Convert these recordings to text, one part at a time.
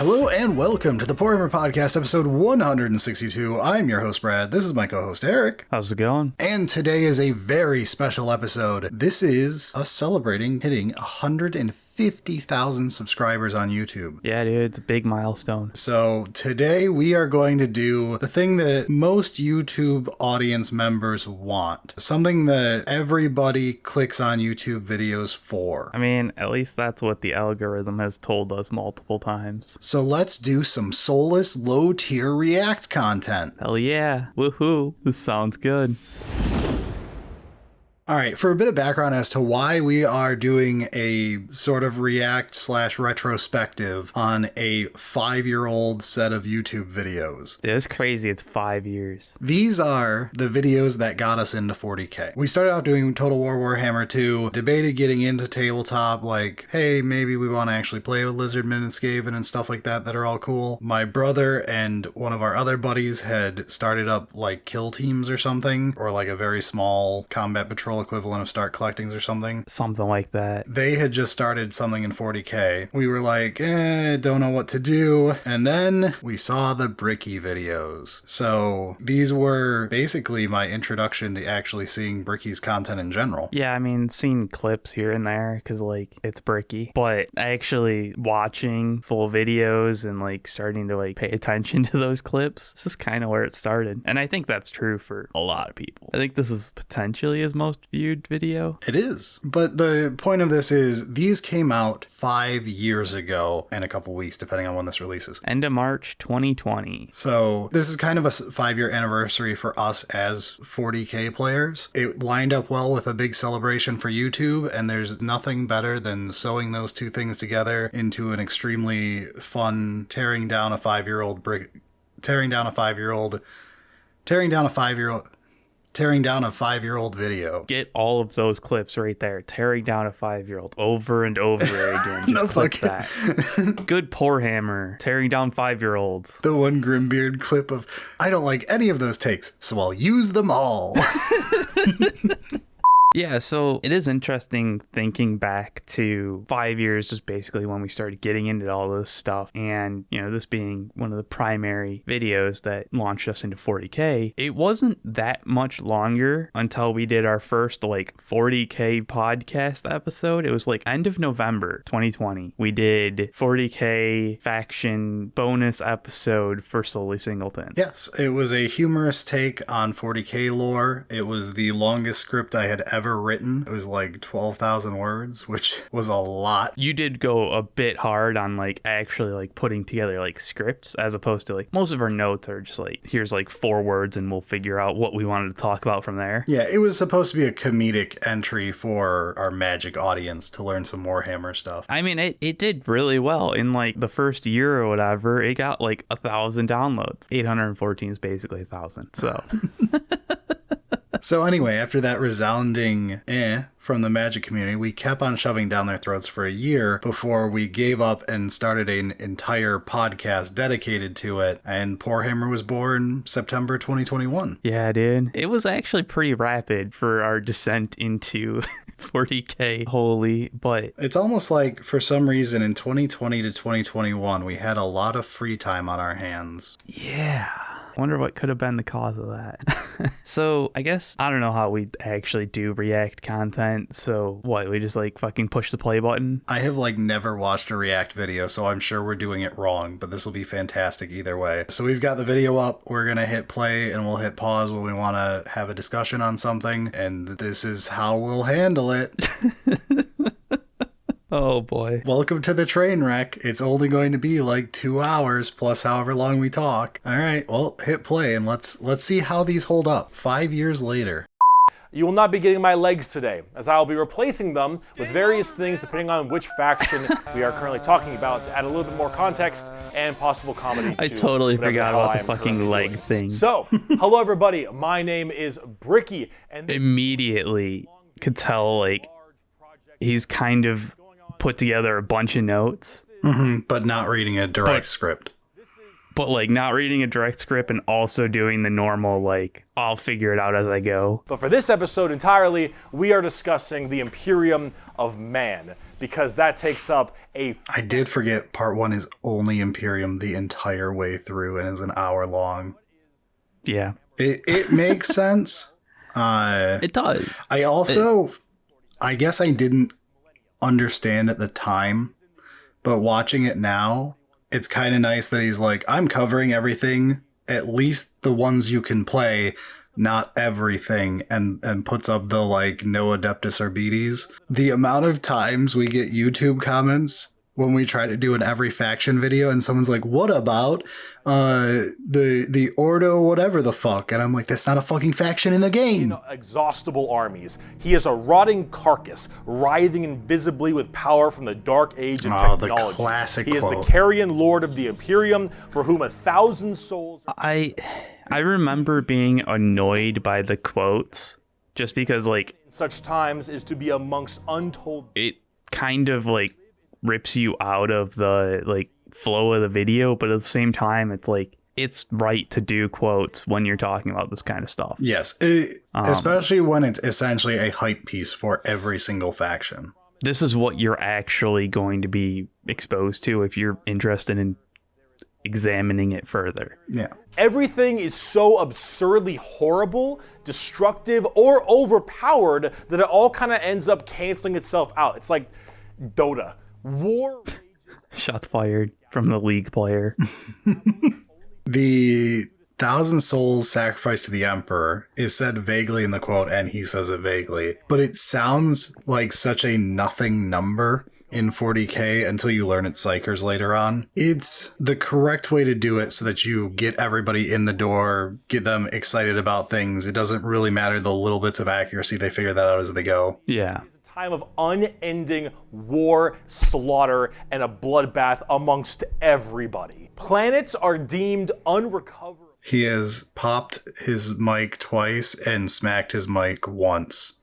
Hello and welcome to the Poorhammer Podcast, episode 162. I'm your host, Brad. This is my co-host, Eric. How's it going? And today is a very special episode. This is us celebrating hitting 150,000 subscribers on YouTube. Yeah, dude, it's a big milestone. So today we are going to do the thing that most YouTube audience members want. Something that everybody clicks on YouTube videos for. I mean, at least that's what the algorithm has told us multiple times. So let's do some soulless, low-tier React content. Hell yeah. Woohoo. This sounds good. All right, for a bit of background as to why we are doing a sort of retrospective on a 5-year-old set of YouTube videos. It's crazy. It's 5 years. These are the videos that got us into 40K. We started out doing Total War Warhammer 2, debated getting into tabletop, like, hey, maybe we want to actually play with Lizardmen and Skaven and stuff like that are all cool. My brother and one of our other buddies had started up like kill teams or something, or like a very small combat patrol equivalent of Start Collectings or something. Something like that. They had just started something in 40K. We were like, don't know what to do. And then we saw the Bricky videos. So these were basically my introduction to actually seeing Bricky's content in general. Yeah, I mean, seeing clips here and there because, like, it's Bricky. But actually watching full videos and, like, starting to, like, pay attention to those clips, this is kind of where it started. And I think that's true for a lot of people. I think this is potentially his most viewed video. It is. But the point of this is these came out 5 years ago and a couple weeks, depending on when this releases. End of March 2020. So this is kind of a 5-year anniversary for us as 40K players. It lined up well with a big celebration for YouTube, and there's nothing better than sewing those two things together into an extremely fun tearing down a 5-year-old video. Get all of those clips right there. Tearing down a 5-year-old over and over again. No, Just click that. Good Poorhammer. Tearing down 5-year-olds. The one Grimbeard clip of, I don't like any of those takes, so I'll use them all. Yeah, so it is interesting thinking back to 5 years, just basically when we started getting into all this stuff. And, you know, this being one of the primary videos that launched us into 40K, it wasn't that much longer until we did our first, like, 40K podcast episode. It was, like, end of November 2020. We did 40K faction bonus episode for Solely Singleton. Yes, it was a humorous take on 40K lore. It was the longest script I had ever written. It was like 12,000 words, which was a lot. You did go a bit hard on like actually like putting together like scripts, as opposed to like most of our notes are just like, here's like 4 words and we'll figure out what we wanted to talk about from there. Yeah, it was supposed to be a comedic entry for our Magic audience to learn some Warhammer stuff. I mean, it did really well. In like the first year or whatever, it got like 1,000 downloads. 814 is basically 1,000. So So anyway, after that resounding from the Magic community, we kept on shoving down their throats for a year before we gave up and started an entire podcast dedicated to it. And Poorhammer was born September 2021. Yeah, dude. It was actually pretty rapid for our descent into 40K wholly, but it's almost like for some reason in 2020 to 2021, we had a lot of free time on our hands. Yeah. Wonder what could have been the cause of that. So I guess I don't know how we actually do React content. So what, we just like fucking push the play button? I have like never watched a React video, so I'm sure we're doing it wrong, but this will be fantastic either way. So we've got the video up, we're gonna hit play and we'll hit pause when we want to have a discussion on something, and this is how we'll handle it. Oh boy. Welcome to the train wreck. It's only going to be like 2 hours plus however long we talk. All right, well, hit play and let's see how these hold up 5 years later. You will not be getting my legs today, as I will be replacing them with various things depending on which faction we are currently talking about, to add a little bit more context and possible comedy to I totally forgot about the fucking leg doing. thing. So, hello everybody, my name is Bricky, and Immediately could tell like he's kind of put together a bunch of notes. But not reading a direct script. But like not reading a direct script and also doing the normal, like, I'll figure it out as I go. But for this episode entirely, we are discussing the Imperium of Man, because that takes up a... I did forget part 1 is only Imperium the entire way through and is an hour long. Yeah. It makes sense. It does. I guess I didn't understand at the time, but watching it now, it's kind of nice that he's like, I'm covering everything, at least the ones you can play, not everything, and puts up the, like, no Adeptus Arbites. The amount of times we get YouTube comments when we try to do an every faction video and someone's like, what about the Ordo whatever the fuck? And I'm like, that's not a fucking faction in the game. Exhaustible armies. He is a rotting carcass, writhing invisibly with power from the dark age of technology. The classic He is quote. the carrion lord of the Imperium, for whom 1,000 souls... I remember being annoyed by the quotes, just because, like... Such times is to be amongst untold... It kind of, like, rips you out of the, like, flow of the video, but at the same time, it's like, it's right to do quotes when you're talking about this kind of stuff. Yes, especially when it's essentially a hype piece for every single faction. This is what you're actually going to be exposed to if you're interested in examining it further. Yeah. Everything is so absurdly horrible, destructive, or overpowered that it all kind of ends up canceling itself out. It's like Dota. War. Shots fired from the League player. The 1,000 souls sacrificed to the Emperor is said vaguely in the quote, and he says it vaguely. But it sounds like such a nothing number in 40k until you learn its psychers later on. It's the correct way to do it so that you get everybody in the door, get them excited about things. It doesn't really matter the little bits of accuracy. They figure that out as they go. Yeah. Time of unending war, slaughter, and a bloodbath amongst everybody. Planets are deemed unrecoverable. He has popped his mic twice and smacked his mic once.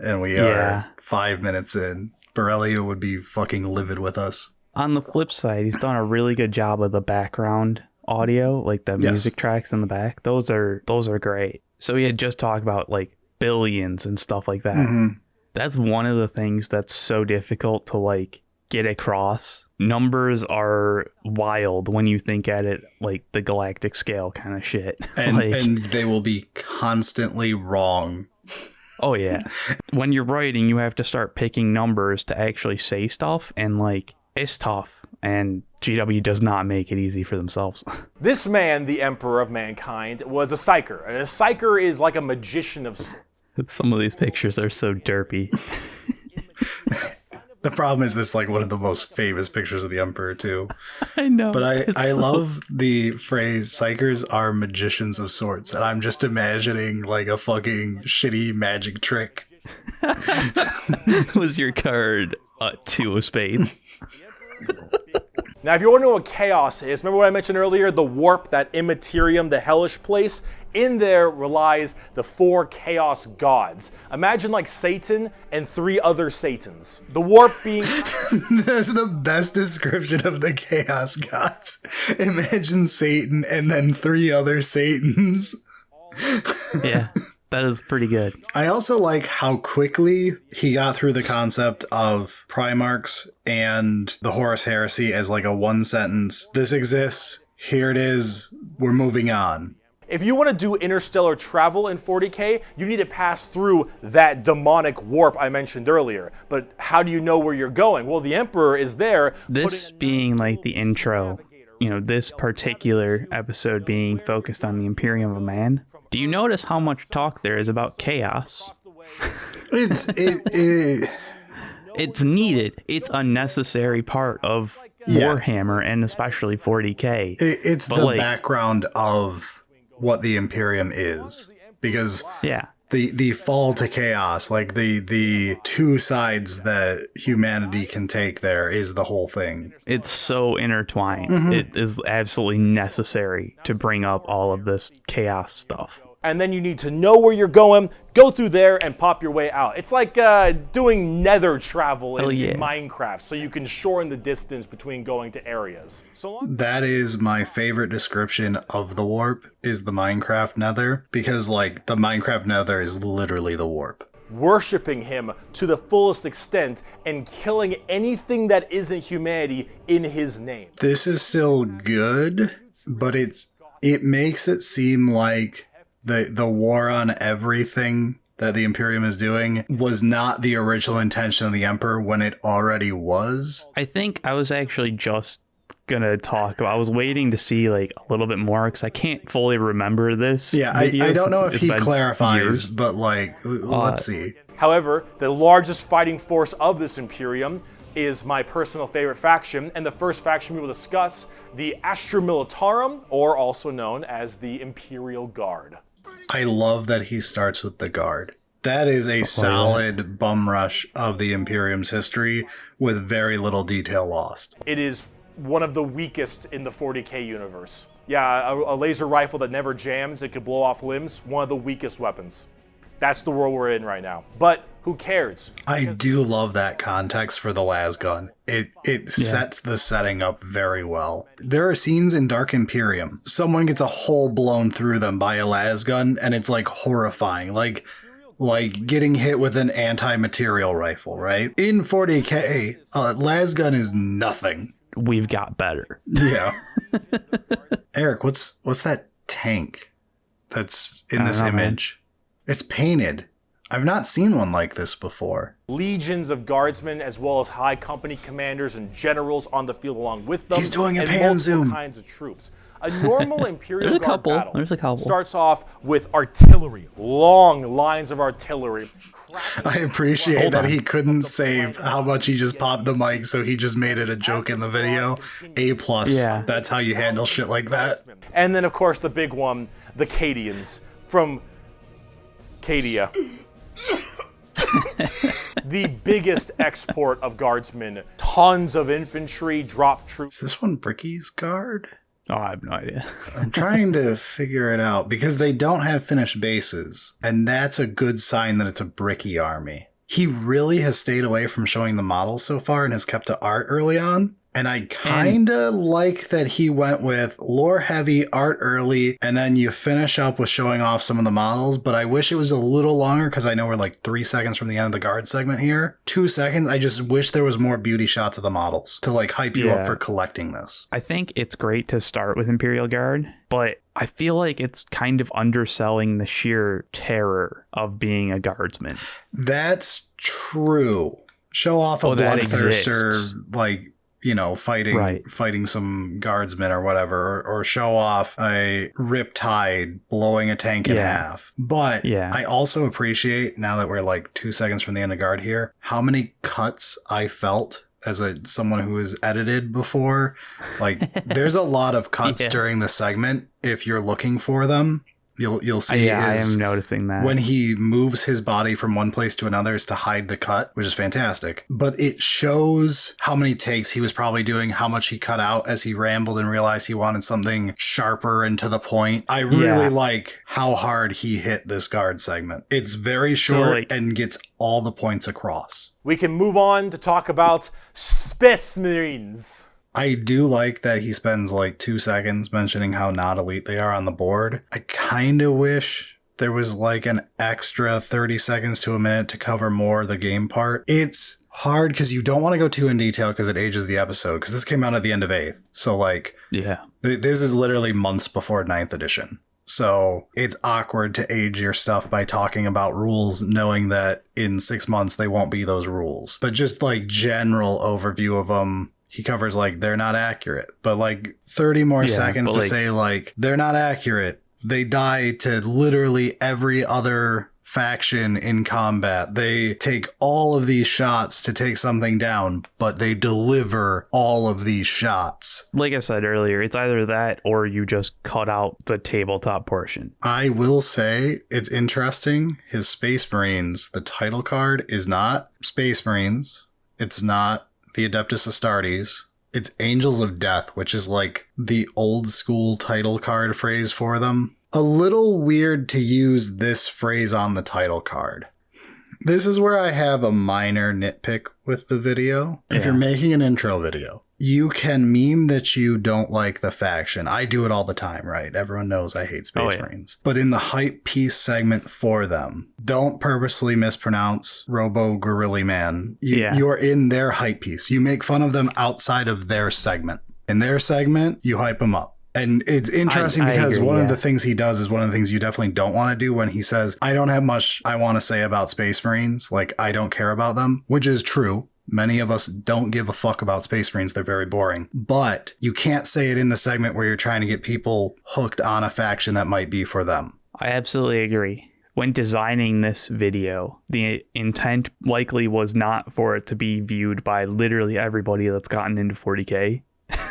And we are 5 minutes in. Berilio would be fucking livid with us. On the flip side, he's done a really good job of the background audio, like the music tracks in the back. Those are great. So he had just talked about, like, billions and stuff like that. Mm-hmm. That's one of the things that's so difficult to, like, get across. Numbers are wild when you think at it like the galactic scale kind of shit. And, like, and they will be constantly wrong. Oh, yeah. When you're writing, you have to start picking numbers to actually say stuff, and, like, it's tough. And GW does not make it easy for themselves. This man, the Emperor of Mankind, was a psyker. And a psyker is like a magician of sorts. Some of these pictures are so derpy. The problem is this, like, one of the most famous pictures of the Emperor, too. I know. But I love the phrase, psychers are magicians of sorts. And I'm just imagining, like, a fucking shitty magic trick. Was your card two of spades? Now, if you're wondering what chaos is, remember what I mentioned earlier? The warp, that immaterium, the hellish place? In there relies the 4 chaos gods. Imagine like Satan and 3 other Satans. The warp being... That's the best description of the chaos gods. Imagine Satan and then 3 other Satans. Yeah. That is pretty good. I also like how quickly he got through the concept of Primarchs and the Horus Heresy as like a one sentence. This exists. Here it is. We're moving on. If you want to do interstellar travel in 40k, you need to pass through that demonic warp I mentioned earlier. But how do you know where you're going? Well, the Emperor is there. This being like the intro, you know, this particular episode being focused on the Imperium of Man. Do you notice how much talk there is about chaos? It's needed. It's a necessary part of Warhammer and especially 40k. It's the background of what the Imperium is, because the fall to chaos, like the two sides that humanity can take, there is the whole thing. It's so intertwined. Mm-hmm. It is absolutely necessary to bring up all of this chaos stuff. and then you need to know where you're going, go through there, and pop your way out. It's like doing nether travel in Minecraft, so you can shorten the distance between going to areas. That is my favorite description of the warp, is the Minecraft nether, because like the Minecraft nether is literally the warp. Worshipping him to the fullest extent and killing anything that isn't humanity in his name. This is still good, but it makes it seem like the war on everything that the Imperium is doing was not the original intention of the Emperor when it already was. I think I was actually just gonna talk about, I was waiting to see like a little bit more because I can't fully remember this. Yeah, I don't know if he clarifies, but like, let's see. However, the largest fighting force of this Imperium is my personal favorite faction, and the first faction we will discuss, the Astra Militarum, or also known as the Imperial Guard. I love that he starts with the Guard. That is a solid bum rush of the Imperium's history with very little detail lost. It is one of the weakest in the 40k universe. Yeah, a laser rifle that never jams, it could blow off limbs, one of the weakest weapons. That's the world we're in right now. But who cares? I do love that context for the lasgun. It sets the setting up very well. There are scenes in Dark Imperium. Someone gets a hole blown through them by a lasgun, and it's like horrifying. Like getting hit with an anti-material rifle, right? In 40k, a lasgun is nothing. We've got better. Yeah. Eric, what's that tank that's in this image? Man. It's painted. I've not seen one like this before. Legions of guardsmen, as well as high company commanders and generals on the field along with them. He's doing a pan zoom. Kinds of troops. A normal Imperial Guard battle a starts off with artillery, long lines of artillery. I appreciate that he couldn't save how much he just popped the mic, so he just made it a joke in the video. A+. Yeah. That's how you handle shit like that. And then, of course, the big one, the Cadians from Cadia. The biggest export of guardsmen. Tons of infantry, drop troops. Is this one Bricky's guard? Oh, I have no idea. I'm trying to figure it out because they don't have finished bases, and that's a good sign that it's a Bricky army. He really has stayed away from showing the models so far and has kept to art early on. And I kinda like that he went with lore heavy, art early, and then you finish up with showing off some of the models, but I wish it was a little longer because I know we're like 3 seconds from the end of the guard segment here. 2 seconds, I just wish there was more beauty shots of the models to like hype you up for collecting this. I think it's great to start with Imperial Guard, but I feel like it's kind of underselling the sheer terror of being a guardsman. That's true. Show off a bloodthirster, like, you know, fighting some guardsmen or whatever, or show off a Riptide blowing a tank in half. But I also appreciate, now that we're like 2 seconds from the end of guard here, how many cuts I felt as someone who has edited before. Like, there's a lot of cuts during the segment. If you're looking for them, you'll see. I am noticing that when he moves his body from one place to another is to hide the cut, which is fantastic. But it shows how many takes he was probably doing, how much he cut out as he rambled and realized he wanted something sharper and to the point. I really like how hard he hit this guard segment. It's very short and gets all the points across. We can move on to talk about Spetsmarines. I do like that he spends like 2 seconds mentioning how not elite they are on the board. I kind of wish there was like an extra 30 seconds to a minute to cover more of the game part. It's hard because you don't want to go too in detail because it ages the episode, because this came out at the end of 8th. So like, this is literally months before 9th edition. So it's awkward to age your stuff by talking about rules, knowing that in 6 months they won't be those rules. But just like general overview of them, he covers like they're not accurate, but like 30 more seconds to say like they're not accurate. They die to literally every other faction in combat. They take all of these shots to take something down, but they deliver all of these shots. Like I said earlier, it's either that or you just cut out the tabletop portion. I will say it's interesting. His Space Marines, the title card is not Space Marines. It's not the Adeptus Astartes. It's Angels of Death, which is like the old school title card phrase for them. a little weird to use this phrase on the title card. This is where I have a minor nitpick with the video. If you're making an intro video, you can meme that you don't like the faction. I do it all the time, right? Everyone knows I hate Space Marines. But in the hype piece segment for them, don't purposely mispronounce Robo Gorilli Man. You're in their hype piece. You make fun of them outside of their segment. In their segment, you hype them up. And it's interesting because one of the things he does is one of the things you definitely don't want to do when he says, I don't have much I want to say about Space Marines. Like, I don't care about them, which is true. Many of us don't give a fuck about Space Marines. They're very boring. But you can't say it in the segment where you're trying to get people hooked on a faction that might be for them. I absolutely agree. When designing this video, the intent likely was not for it to be viewed by literally everybody that's gotten into 40K.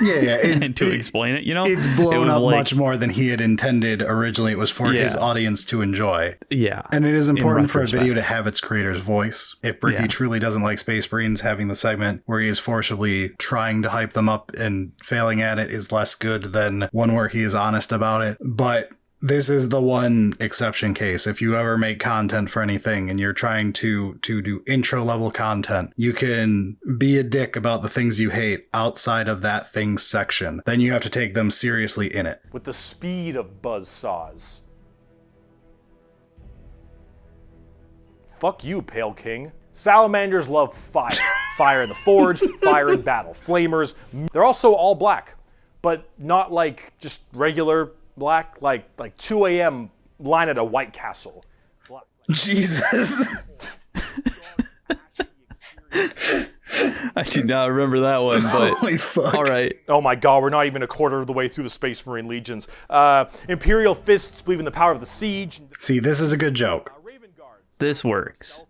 Yeah. And to explain it, it's blown up much more than he had intended originally. It was for his audience to enjoy. Yeah. And it is important for a video to have its creator's voice. If Bricky truly doesn't like Space Marines, having the segment where he is forcibly trying to hype them up and failing at it is less good than one where he is honest about it. But this is the one exception case. If you ever make content for anything and you're trying to do intro level content, you can be a dick about the things you hate outside of that things section. Then you have to take them seriously in it. With the speed of buzzsaws. Fuck you, Pale King. Salamanders love fire. Fire in the forge, fire in battle. Flamers, they're also all black, but not like just regular black, like 2 a.m. line at a White Castle. Black. Jesus. I do not remember that one, but holy fuck. All right. Oh my god, we're not even a quarter of the way through the Space Marine Legions. Imperial Fists believe in the power of the siege. See, this is a good joke. This works.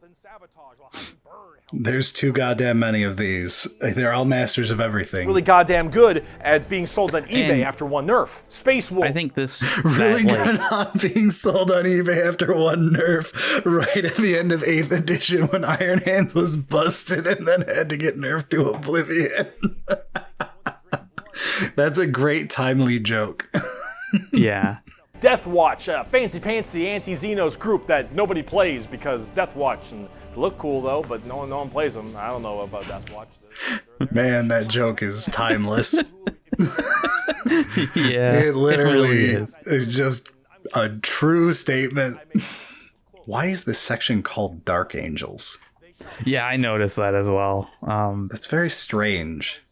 There's too goddamn many of these. They're all masters of everything. Really goddamn good at being sold on eBay after one nerf. Space Wolf. I think this really good on being sold on eBay after one nerf right at the end of 8th edition when Iron Hands was busted and then had to get nerfed to oblivion. That's a great timely joke. Yeah. Death Watch, a fancy-pantsy anti-Xenos group that nobody plays because Death Watch, and they look cool though, but no one plays them. I don't know about Death Watch. Man, that joke is timeless. Yeah, it literally really is just a true statement. Why is this section called Dark Angels? Yeah, I noticed that as well. That's very strange.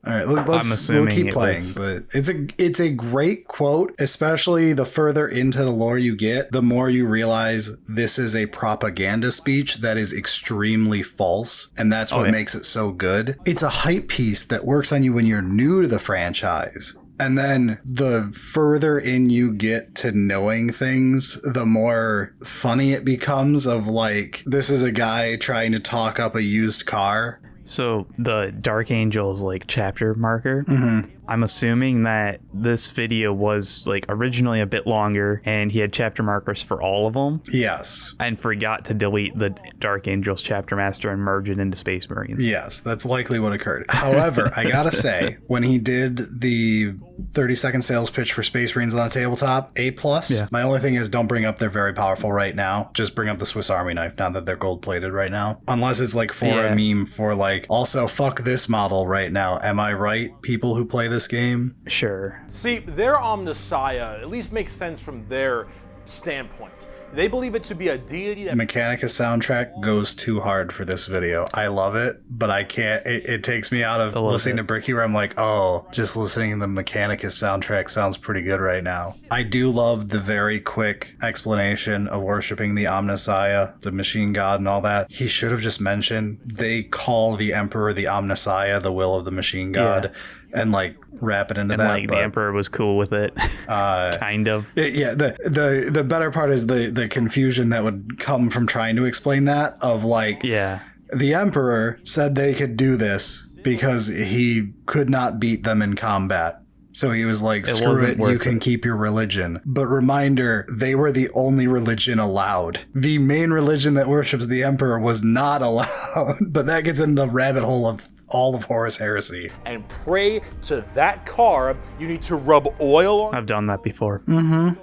All right, we'll keep playing, but it's a great quote, especially the further into the lore you get, the more you realize this is a propaganda speech that is extremely false, and that's what makes it so good. It's a hype piece that works on you when you're new to the franchise. And then the further in you get to knowing things, the more funny it becomes of like, this is a guy trying to talk up a used car. So the Dark Angels like chapter marker, Mm-hmm. I'm assuming that this video was like originally a bit longer and he had chapter markers for all of them. Yes. And forgot to delete the Dark Angels chapter master and merge it into Space Marines. Yes, that's likely what occurred. However, I gotta say, when he did the 30-second sales pitch for Space Marines on a tabletop, A+. Yeah. My only thing is don't bring up they're very powerful right now. Just bring up the Swiss Army knife now that they're gold-plated right now. Unless it's like for a meme for like, also fuck this model right now. Am I right, people who play this game? Sure. See, their Omnissiah at least makes sense from their standpoint. They believe it to be a deity that... Mechanicus soundtrack goes too hard for this video. I love it, but I can't... It takes me out of listening to Bricky where I'm like, oh, just listening to the Mechanicus soundtrack sounds pretty good right now. I do love the very quick explanation of worshipping the Omnissiah, the machine god and all that. He should have just mentioned they call the Emperor the Omnissiah, the will of the machine god. Yeah. And like wrap it into that. Like the Emperor was cool with it, kind of. The better part is the confusion that would come from trying to explain that of like, the Emperor said they could do this because he could not beat them in combat. So he was like, screw it, you can keep your religion. But reminder, they were the only religion allowed. The main religion that worships the Emperor was not allowed. But that gets in the rabbit hole of all of Horus Heresy. And pray to that car. You need to rub oil on. I've done that before. Mm-hmm.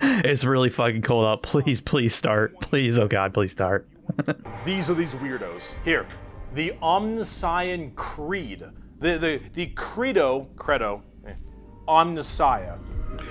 It's really fucking cold out. Please start. Please, oh god, please start. These are these weirdos. Here, the Omnissiah Creed. The credo, Omnissiah.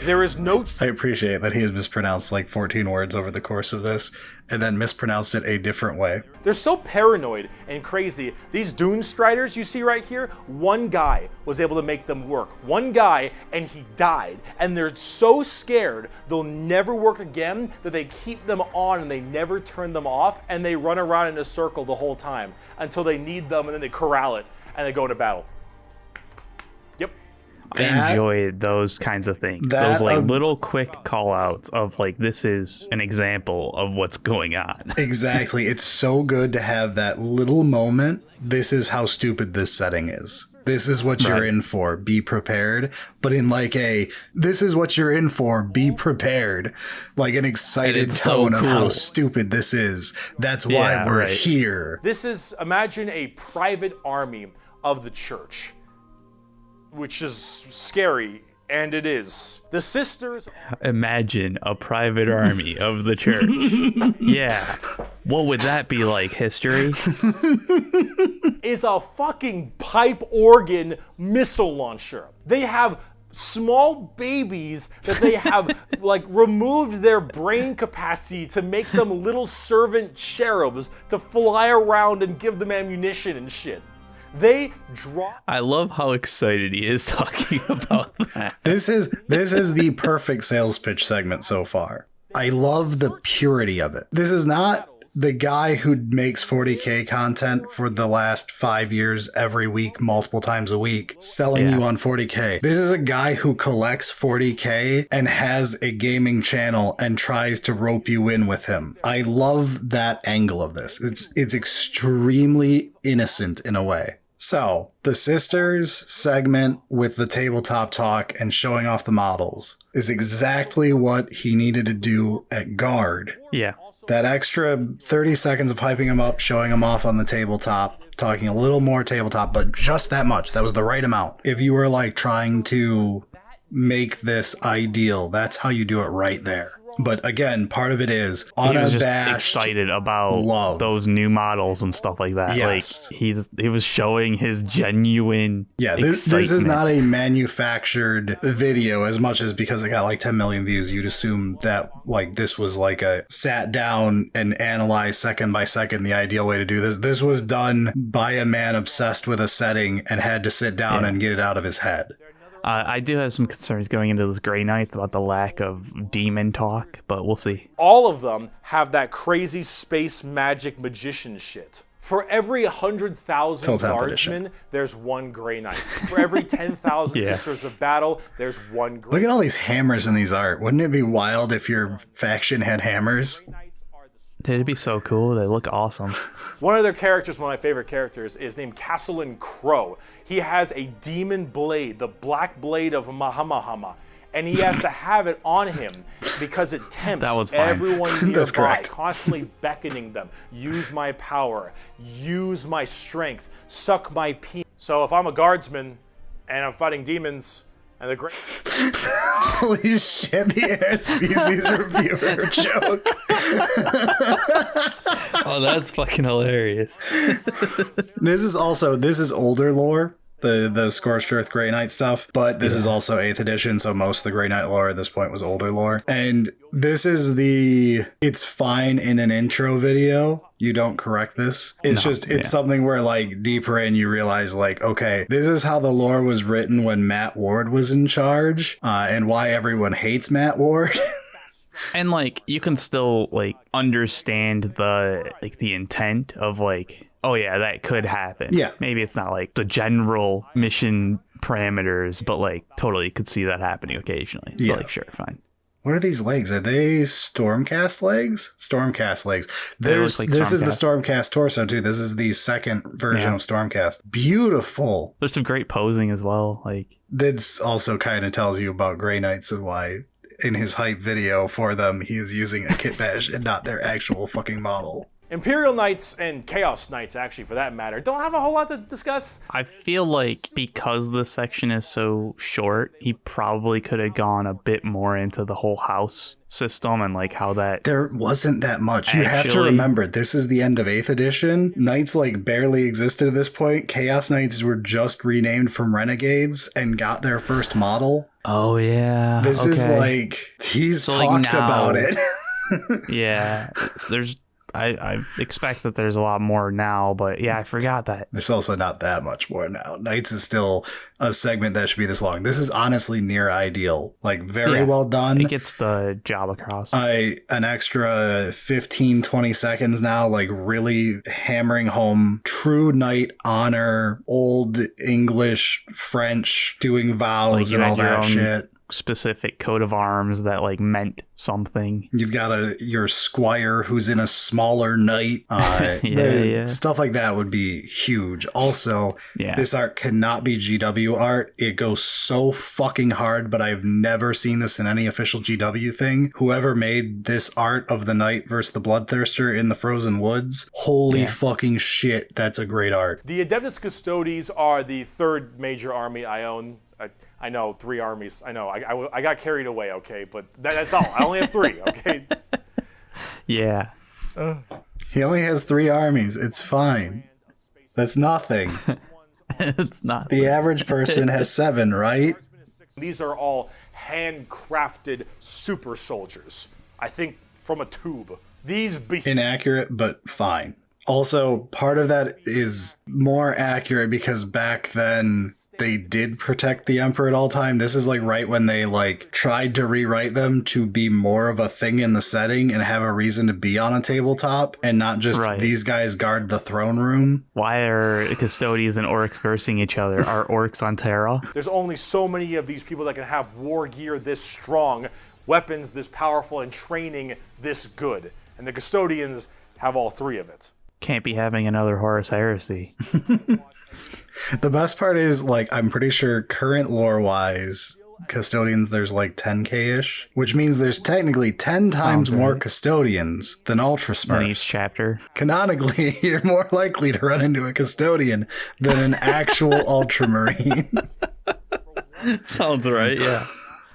There is no... I appreciate that he has mispronounced like 14 words over the course of this, and then mispronounced it a different way. They're so paranoid and crazy. These Dune Striders you see right here, one guy was able to make them work. One guy, and he died. And they're so scared they'll never work again that they keep them on and they never turn them off, and they run around in a circle the whole time until they need them, and then they corral it and they go into battle. Yep. I enjoy those kinds of things. Those like little quick call outs of like, this is an example of what's going on. Exactly. It's so good to have that little moment. This is how stupid this setting is. This is what you're in for. Be prepared. But in like this is what you're in for. Be prepared. Like an excited tone of how stupid this is. That's why we're here. This is, imagine a private army of the church, which is scary, and it is. The sisters... Imagine a private army of the church. Yeah. What would that be like, history? Is a fucking pipe organ missile launcher. They have small babies that they have like removed their brain capacity to make them little servant cherubs to fly around and give them ammunition and shit. They drop. I love how excited he is talking about that. This is the perfect sales pitch segment so far. I love the purity of it. This is not the guy who makes 40K content for the last 5 years every week, multiple times a week, selling you on 40K. This is a guy who collects 40K and has a gaming channel and tries to rope you in with him. I love that angle of this. It's extremely innocent in a way. So, the sisters segment with the tabletop talk and showing off the models is exactly what he needed to do at Guard. Yeah. That extra 30 seconds of hyping him up, showing him off on the tabletop, talking a little more tabletop, but just that much. That was the right amount. If you were like trying to make this ideal, that's how you do it right there. But again, part of it is unabashed excited about love. Those new models and stuff like that. Yes. Like he was showing his genuine this is not a manufactured video as much as because it got like 10 million views. You'd assume that like this was like a sat down and analyzed second by second the ideal way to do this. This was done by a man obsessed with a setting and had to sit down and get it out of his head. I do have some concerns going into those Grey Knights about the lack of demon talk, but we'll see. All of them have that crazy space magic magician shit. For every 100,000 guardsmen, there's one Grey Knight. For every 10,000 Sisters of Battle, there's one Grey Knight. Look at all these hammers in these art. Wouldn't it be wild if your faction had hammers? It'd be so cool. They look awesome. One of their characters, one of my favorite characters, is named Castellan Crow. He has a demon blade, the black blade of Mahamahama, and he has to have it on him because it tempts everyone nearby, constantly beckoning them. Use my power, use my strength, suck my pee. So if I'm a guardsman and I'm fighting demons, and the great... Holy shit, the interspecies reviewer joke. Oh, that's fucking hilarious. This is older lore, the Scorched Earth Grey Knight stuff, but this is also 8th edition, so most of the Grey Knight lore at this point was older lore. And this is it's fine in an intro video. You don't correct this. It's something where like deeper in you realize like, okay, this is how the lore was written when Matt Ward was in charge, and why everyone hates Matt Ward. And like you can still like understand the intent of like, oh yeah, that could happen. Yeah. Maybe it's not like the general mission parameters, but like totally could see that happening occasionally. So like, sure, fine. What are these legs? Are they Stormcast legs? Stormcast legs. This is the Stormcast torso too. This is the second version of Stormcast. Beautiful. There's some great posing as well. Like this also kind of tells you about Grey Knights and why in his hype video for them he is using a kit badge and not their actual fucking model. Imperial Knights and Chaos Knights, actually, for that matter, don't have a whole lot to discuss. I feel like because this section is so short, he probably could have gone a bit more into the whole house system and like how that... There wasn't that much. You have to remember, this is the end of 8th edition. Knights like barely existed at this point. Chaos Knights were just renamed from Renegades and got their first model. Oh, yeah. This is like, he's So, talked like, now- about it. Yeah, there's... I expect that there's a lot more now, but yeah, I forgot that. There's also not that much more now. Knights is still a segment that should be this long. This is honestly near ideal. Like, very well done. It gets the job across. An extra 15, 20 seconds now, like really hammering home true knight honor, old English, French, doing vows Like, and all that shit. Specific coat of arms that like meant something. You've got your squire who's in a smaller knight. Yeah. Stuff like that would be huge. Also, this art cannot be GW art. It goes so fucking hard, but I've never seen this in any official GW thing. Whoever made this art of the knight versus the bloodthirster in the frozen woods, holy fucking shit, that's a great art. The Adeptus Custodes are the third major army I own. I know, 3 armies. I know, I got carried away, okay? But that's all. I only have 3, okay? Yeah. He only has 3 armies. It's fine. That's nothing. It's not. The average person has 7, right? These are all handcrafted super soldiers. I think from a tube. Inaccurate, but fine. Also, part of that is more accurate because back then they did protect the emperor at all time. This is like right when they like tried to rewrite them to be more of a thing in the setting and have a reason to be on a tabletop and not just these guys guard the throne room. Why are custodians and orcs versing each other? Are orcs on Terra? There's only so many of these people that can have war gear this strong, weapons this powerful, and training this good. And the custodians have all 3 of it. Can't be having another Horus Heresy. The best part is, like, I'm pretty sure current lore-wise, custodians, there's like 10k-ish, which means there's technically 10 times more custodians than Ultra Smurfs. In each chapter. Canonically, you're more likely to run into a custodian than an actual Ultramarine. Sounds right, yeah.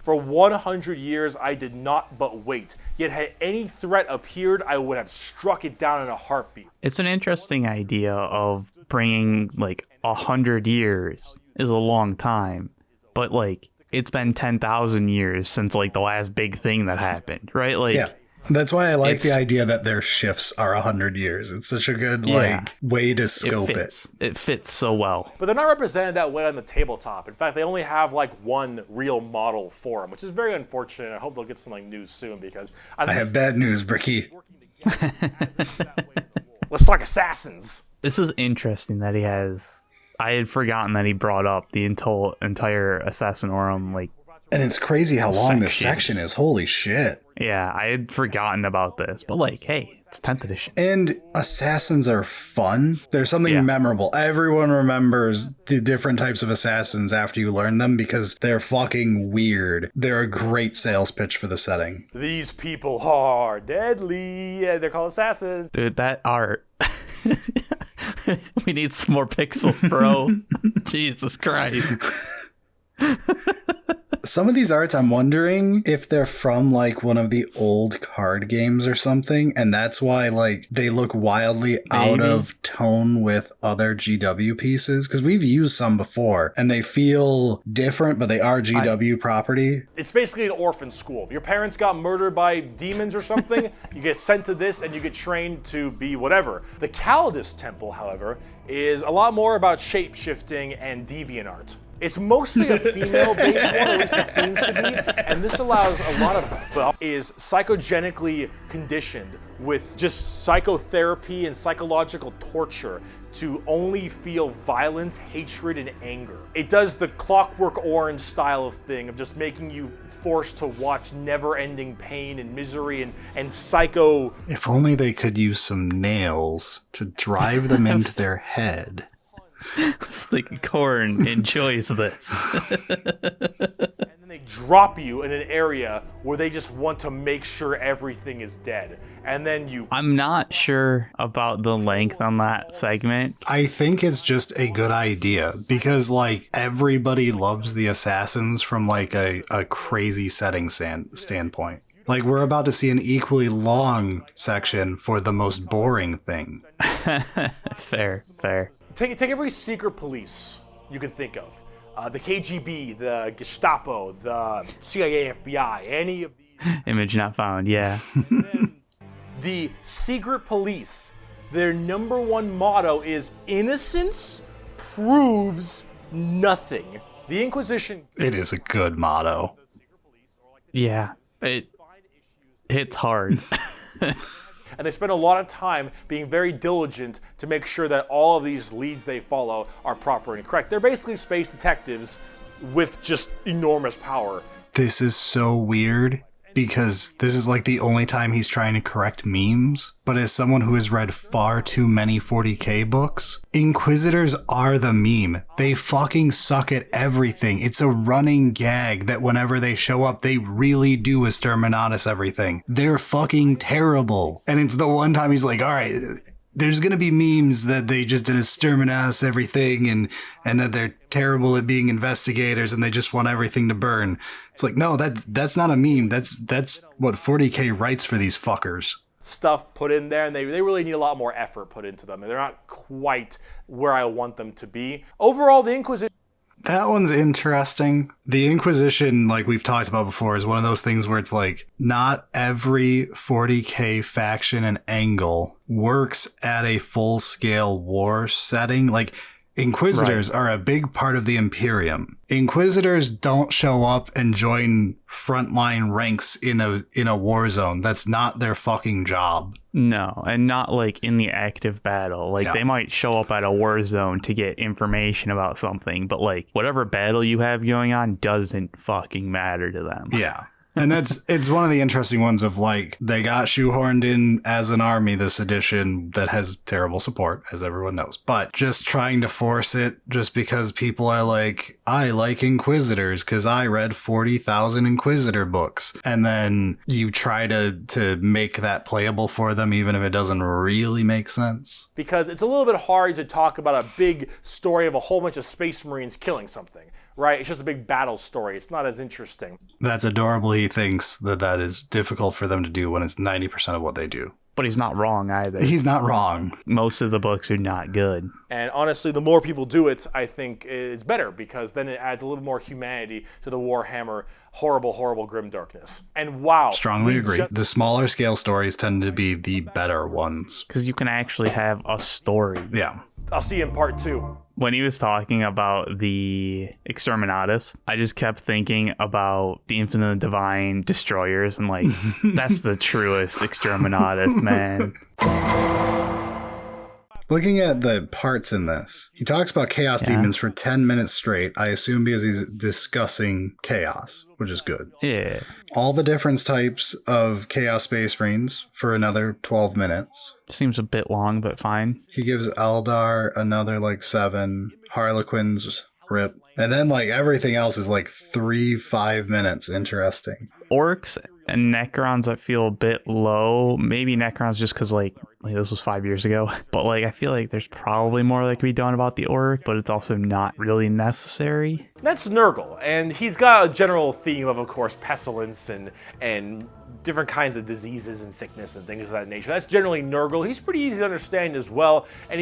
For 100 years, I did not but wait. Yet had any threat appeared, I would have struck it down in a heartbeat. It's an interesting idea of bringing, like, 100 years is a long time. But, like, it's been 10,000 years since, like, the last big thing that happened, right? Like, yeah. That's why I like the idea that their shifts are 100 years. It's such a good like way to scope it. It fits so well. But they're not represented that way on the tabletop. In fact, they only have like one real model for them, which is very unfortunate. I hope they'll get some like news soon because I have bad news, Bricky. Let's talk assassins. This is interesting that he has. I had forgotten that he brought up the entire Assassinorum like. And it's crazy how long this section is. Holy shit. Yeah, I had forgotten about this. But, like, hey, it's 10th edition. And assassins are fun. There's something memorable. Everyone remembers the different types of assassins after you learn them because they're fucking weird. They're a great sales pitch for the setting. These people are deadly. Yeah, they're called assassins. Dude, that art. We need some more pixels, bro. Jesus Christ. Some of these arts, I'm wondering if they're from like one of the old card games or something, and that's why like they look wildly out of tone with other GW pieces, because we've used some before and they feel different, but they are GW property. It's basically an orphan school. Your parents got murdered by demons or something, you get sent to this and you get trained to be whatever. The Calidus Temple, however, is a lot more about shape-shifting and deviant art. It's mostly a female-based one, at least it seems to be, and this allows a lot of is psychogenically conditioned with just psychotherapy and psychological torture to only feel violence, hatred, and anger. It does the Clockwork Orange style of thing of just making you forced to watch never-ending pain and misery and psycho. If only they could use some nails to drive them into their head. I was thinking Corn enjoys this. And then they drop you in an area where they just want to make sure everything is dead. And then you... I'm not sure about the length on that segment. I think it's just a good idea because, like, everybody loves the assassins from, like, a crazy setting standpoint. Like, we're about to see an equally long section for the most boring thing. Fair. Take every secret police you can think of. The KGB, the Gestapo, the CIA, FBI, any of these. Image not found, yeah. The secret police, their number one motto is innocence proves nothing. The Inquisition... It is a good motto. Yeah, it hits hard. And they spend a lot of time being very diligent to make sure that all of these leads they follow are proper and correct. They're basically space detectives with just enormous power. This is so weird because this is like the only time he's trying to correct memes. But as someone who has read far too many 40K books, Inquisitors are the meme. They fucking suck at everything. It's a running gag that whenever they show up, they really do exterminatus everything. They're fucking terrible. And it's the one time he's like, all right, there's going to be memes that they just did exterminatus everything and that they're terrible at being investigators and they just want everything to burn. It's like, no, that's not a meme. That's what 40K writes for these fuckers. Stuff put in there, and they really need a lot more effort put into them, and they're not quite where I want them to be. Overall, the Inquisition... That one's interesting. The Inquisition, like we've talked about before, is one of those things where it's like, not every 40K faction and angle works at a full-scale war setting. Like, Inquisitors are a big part of the Imperium. Inquisitors don't show up and join frontline ranks in a war zone. That's not their fucking job. No, and not like in the active battle. Like they might show up at a war zone to get information about something, but like whatever battle you have going on doesn't fucking matter to them. Yeah. And it's one of the interesting ones of like, they got shoehorned in as an army this edition that has terrible support, as everyone knows. But just trying to force it just because people are like, I like Inquisitors because I read 40,000 Inquisitor books. And then you try to make that playable for them, even if it doesn't really make sense. Because it's a little bit hard to talk about a big story of a whole bunch of Space Marines killing something. Right? It's just a big battle story. It's not as interesting. That's adorable. He thinks that is difficult for them to do when it's 90% of what they do. But he's not wrong either. He's not wrong. Most of the books are not good. And honestly, the more people do it, I think it's better because then it adds a little more humanity to the Warhammer horrible, horrible grimdarkness. And wow. Strongly agree. The smaller scale stories tend to be the better ones. Because you can actually have a story. Yeah. I'll see you in part 2. When he was talking about the Exterminatus, I just kept thinking about the Infinite Divine Destroyers and like, that's the truest Exterminatus, man. Looking at the parts in this, he talks about Chaos Demons for 10 minutes straight, I assume because he's discussing Chaos, which is good. Yeah. All the different types of Chaos Space Marines for another 12 minutes. Seems a bit long, but fine. He gives Eldar another like 7, Harlequins, rip. And then like everything else is like 3-5 minutes. Interesting. Orcs and Necrons I feel a bit low. Maybe Necrons just because like this was 5 years ago. But like I feel like there's probably more that could be done about the Orc, but it's also not really necessary. That's Nurgle, and he's got a general theme of course, pestilence and different kinds of diseases and sickness and things of that nature. That's generally Nurgle. He's pretty easy to understand as well, and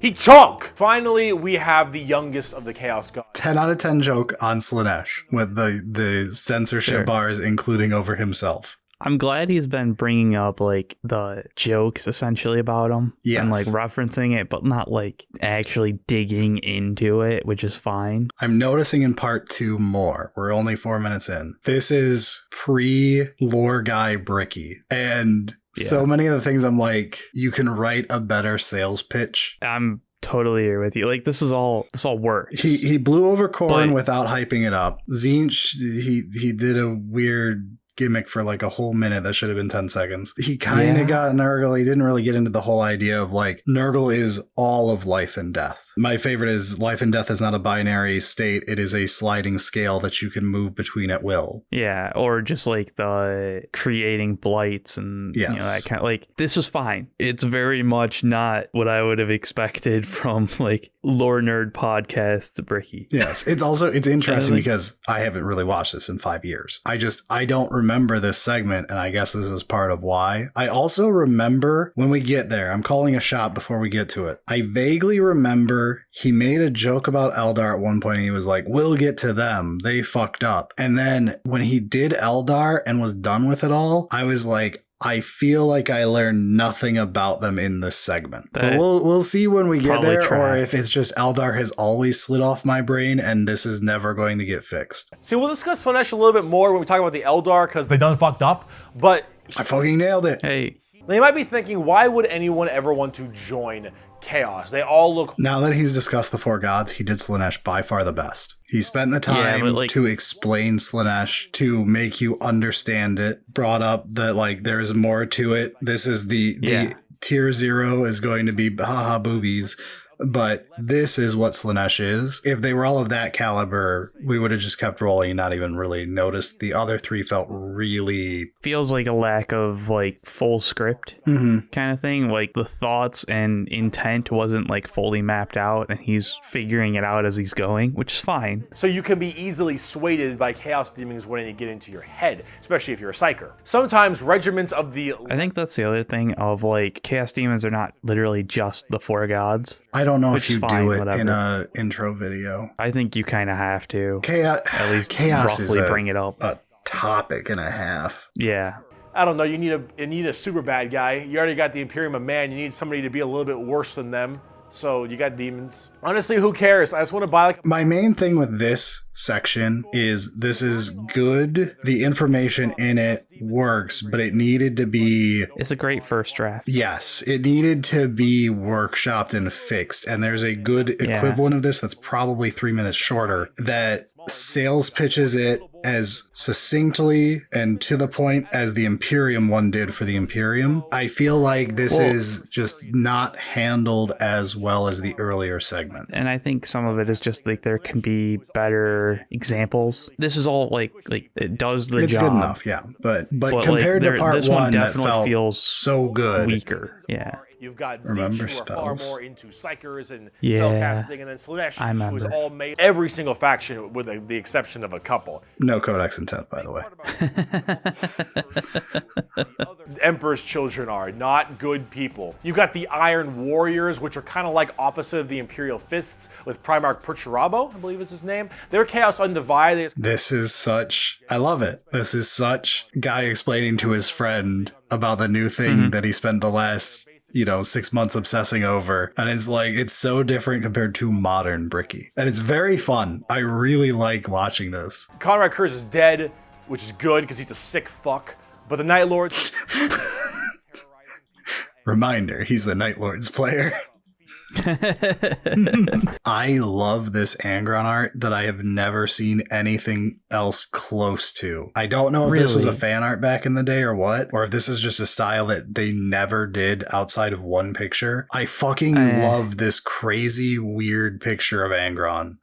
he chunk! Finally, we have the youngest of the Chaos Gods. 10 out of 10 joke on Slaanesh with the censorship bars including over himself. I'm glad he's been bringing up like the jokes essentially about him and like referencing it, but not like actually digging into it, which is fine. I'm noticing in part 2 more. We're only 4 minutes in. This is pre-lore guy Bricky. And so many of the things I'm like, you can write a better sales pitch. I'm totally here with you. Like this all works. He blew over Khorne without hyping it up. Tzeentch, he did a weird gimmick for like a whole minute that should have been 10 seconds. He kind of got Nurgle. He didn't really get into the whole idea of like Nurgle is all of life and death. My favorite is life and death is not a binary state. It is a sliding scale that you can move between at will. Yeah, or just like the creating blights and Yes. that kind of like, this was fine. It's very much not what I would have expected from like Lore Nerd podcast Bricky. Yes, it's interesting because I haven't really watched this in 5 years. I don't remember this segment, and I guess this is part of why. I also remember when we get there, I'm calling a shot before we get to it. I vaguely remember he made a joke about Eldar at one point, and he was like, we'll get to them. They fucked up. And then when he did Eldar and was done with it all, I was like, I feel like I learned nothing about them in this segment. But we'll see when we get there, or if it's just Eldar has always slid off my brain and this is never going to get fixed. See, we'll discuss Slaanesh a little bit more when we talk about the Eldar, because they done fucked up, but I fucking nailed it. Hey. They might be thinking, why would anyone ever want to join Chaos? They all look... Now that he's discussed the four gods, he did Slaanesh by far the best. He spent the time to explain Slaanesh, to make you understand it, brought up that like there's more to it. This is the tier 0 is going to be haha boobies. But this is what Slaanesh is. If they were all of that caliber, we would have just kept rolling and not even really noticed. The other three felt really... Feels like a lack of like full script kind of thing. Like the thoughts and intent wasn't like fully mapped out, and he's figuring it out as he's going, which is fine. So you can be easily swayed by Chaos Demons when they get into your head, especially if you're a Psyker. Sometimes regiments of the... I think that's the other thing of like Chaos Demons are not literally just the four gods. I don't know Which if you fine, do it whatever. in a intro video. I think you kind of have to. At least Chaos roughly is bring it up. a topic and a half. Yeah. I don't know, you need a super bad guy. You already got the Imperium of Man. You need somebody to be a little bit worse than them. So you got demons. Honestly, who cares? I just want to buy like... My main thing with this section is this is good. The information in it works, but it needed to be... It's a great first draft. Yes, it needed to be workshopped and fixed. And there's a good equivalent of this that's probably 3 minutes shorter that sales pitches it as succinctly and to the point as the Imperium one did for the Imperium. I feel like this is just not handled as well as the earlier segment. And I think some of it is just like there can be better examples. This is all like it does the job. It's good enough, yeah. But compared to part one that felt feels so good. Weaker, yeah. You've got Remember Zeech, who are far spells. more into Psychers and Yeah, spellcasting, and then Slaanesh, who's all made every single faction with the exception of a couple. No Codex and 10th, by the way. The Emperor's children are not good people. You've got the Iron Warriors, which are kind of like opposite of the Imperial Fists, with Primarch Perturabo, I believe is his name. They're Chaos Undivided. This is such... I love it. This is such guy explaining to his friend about the new thing that he spent the last... 6 months obsessing over. And it's like, it's so different compared to modern Bricky. And it's very fun. I really like watching this. Conrad Kurz is dead, which is good because he's a sick fuck. But the Night Lords... Reminder, he's the Night Lords player. I love this Angron art that I have never seen anything else close to. I don't know if this was a fan art back in the day or what, or if this is just a style that they never did outside of one picture. I fucking love this crazy, weird picture of Angron.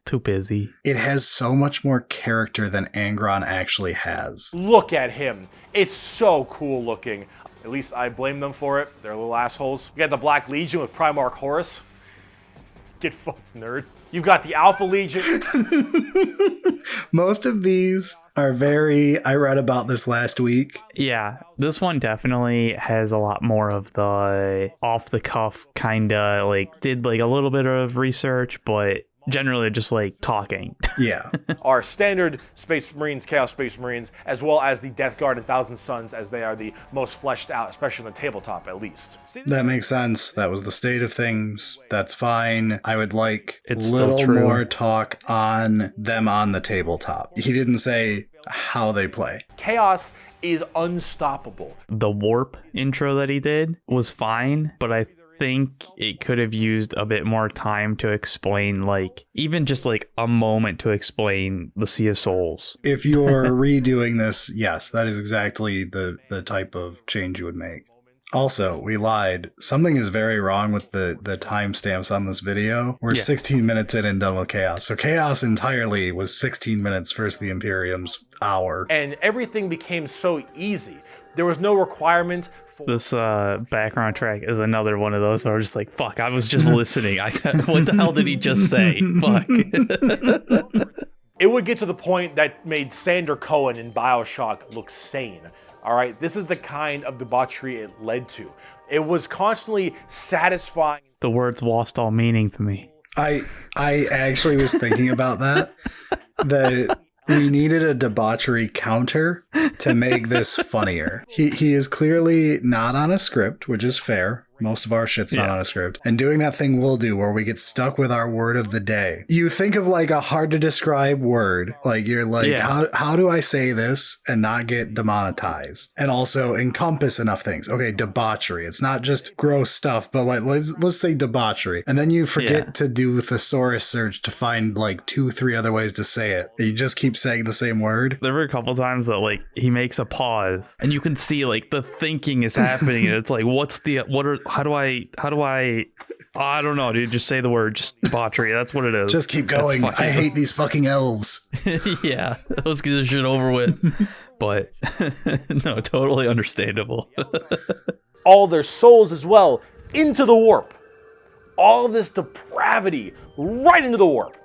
Too busy. It has so much more character than Angron actually has. Look at him. It's so cool looking. At least I blame them for it. They're little assholes. You got the Black Legion with Primarch Horus. Get fucked, nerd. You've got the Alpha Legion. Most of these are very... I read about this last week. Yeah, this one definitely has a lot more of the off-the-cuff kind of, like, did, like, a little bit of research, but... generally just like talking. Yeah. Our standard Space Marines, Chaos Space Marines, as well as the Death Guard and Thousand Suns, as they are the most fleshed out, especially on the tabletop at least. That makes sense. That was the state of things. That's fine. I would like a It's little still true. more talk on them on the tabletop. He didn't say how they play. Chaos is unstoppable. The warp intro that he did was fine, but I think it could have used a bit more time to explain, like, even just like a moment to explain the Sea of Souls. If you're redoing this, yes, that is exactly the type of change you would make. Also, we lied. Something is very wrong with the timestamps on this video. We're 16 minutes in and done with Chaos. So Chaos entirely was 16 minutes versus the Imperium's hour. And everything became so easy. There was no requirement for... This background track is another one of those where I'm just like, fuck, I was just listening. What the hell did he just say? Fuck. It would get to the point that made Sander Cohen in BioShock look sane. All right, this is the kind of debauchery it led to. It was constantly satisfying. The words lost all meaning to me. I actually was thinking about that. We needed a debauchery counter to make this funnier. He is clearly not on a script, which is fair. Most of our shit's not on a script. And doing that thing we'll do where we get stuck with our word of the day. You think of like a hard to describe word. Like you're like, how do I say this and not get demonetized? And also encompass enough things. Okay, debauchery. It's not just gross stuff, but like let's say debauchery. And then you forget to do thesaurus search to find like 2-3 other ways to say it. And you just keep saying the same word. There were a couple times that like he makes a pause and you can see like the thinking is happening and it's like, how do I don't know, dude. Just say the word, just debauchery. That's what it is. Just keep going. I hate these fucking elves. Yeah, let's get this shit over with. But no, totally understandable. All their souls as well into the warp. All this depravity right into the warp.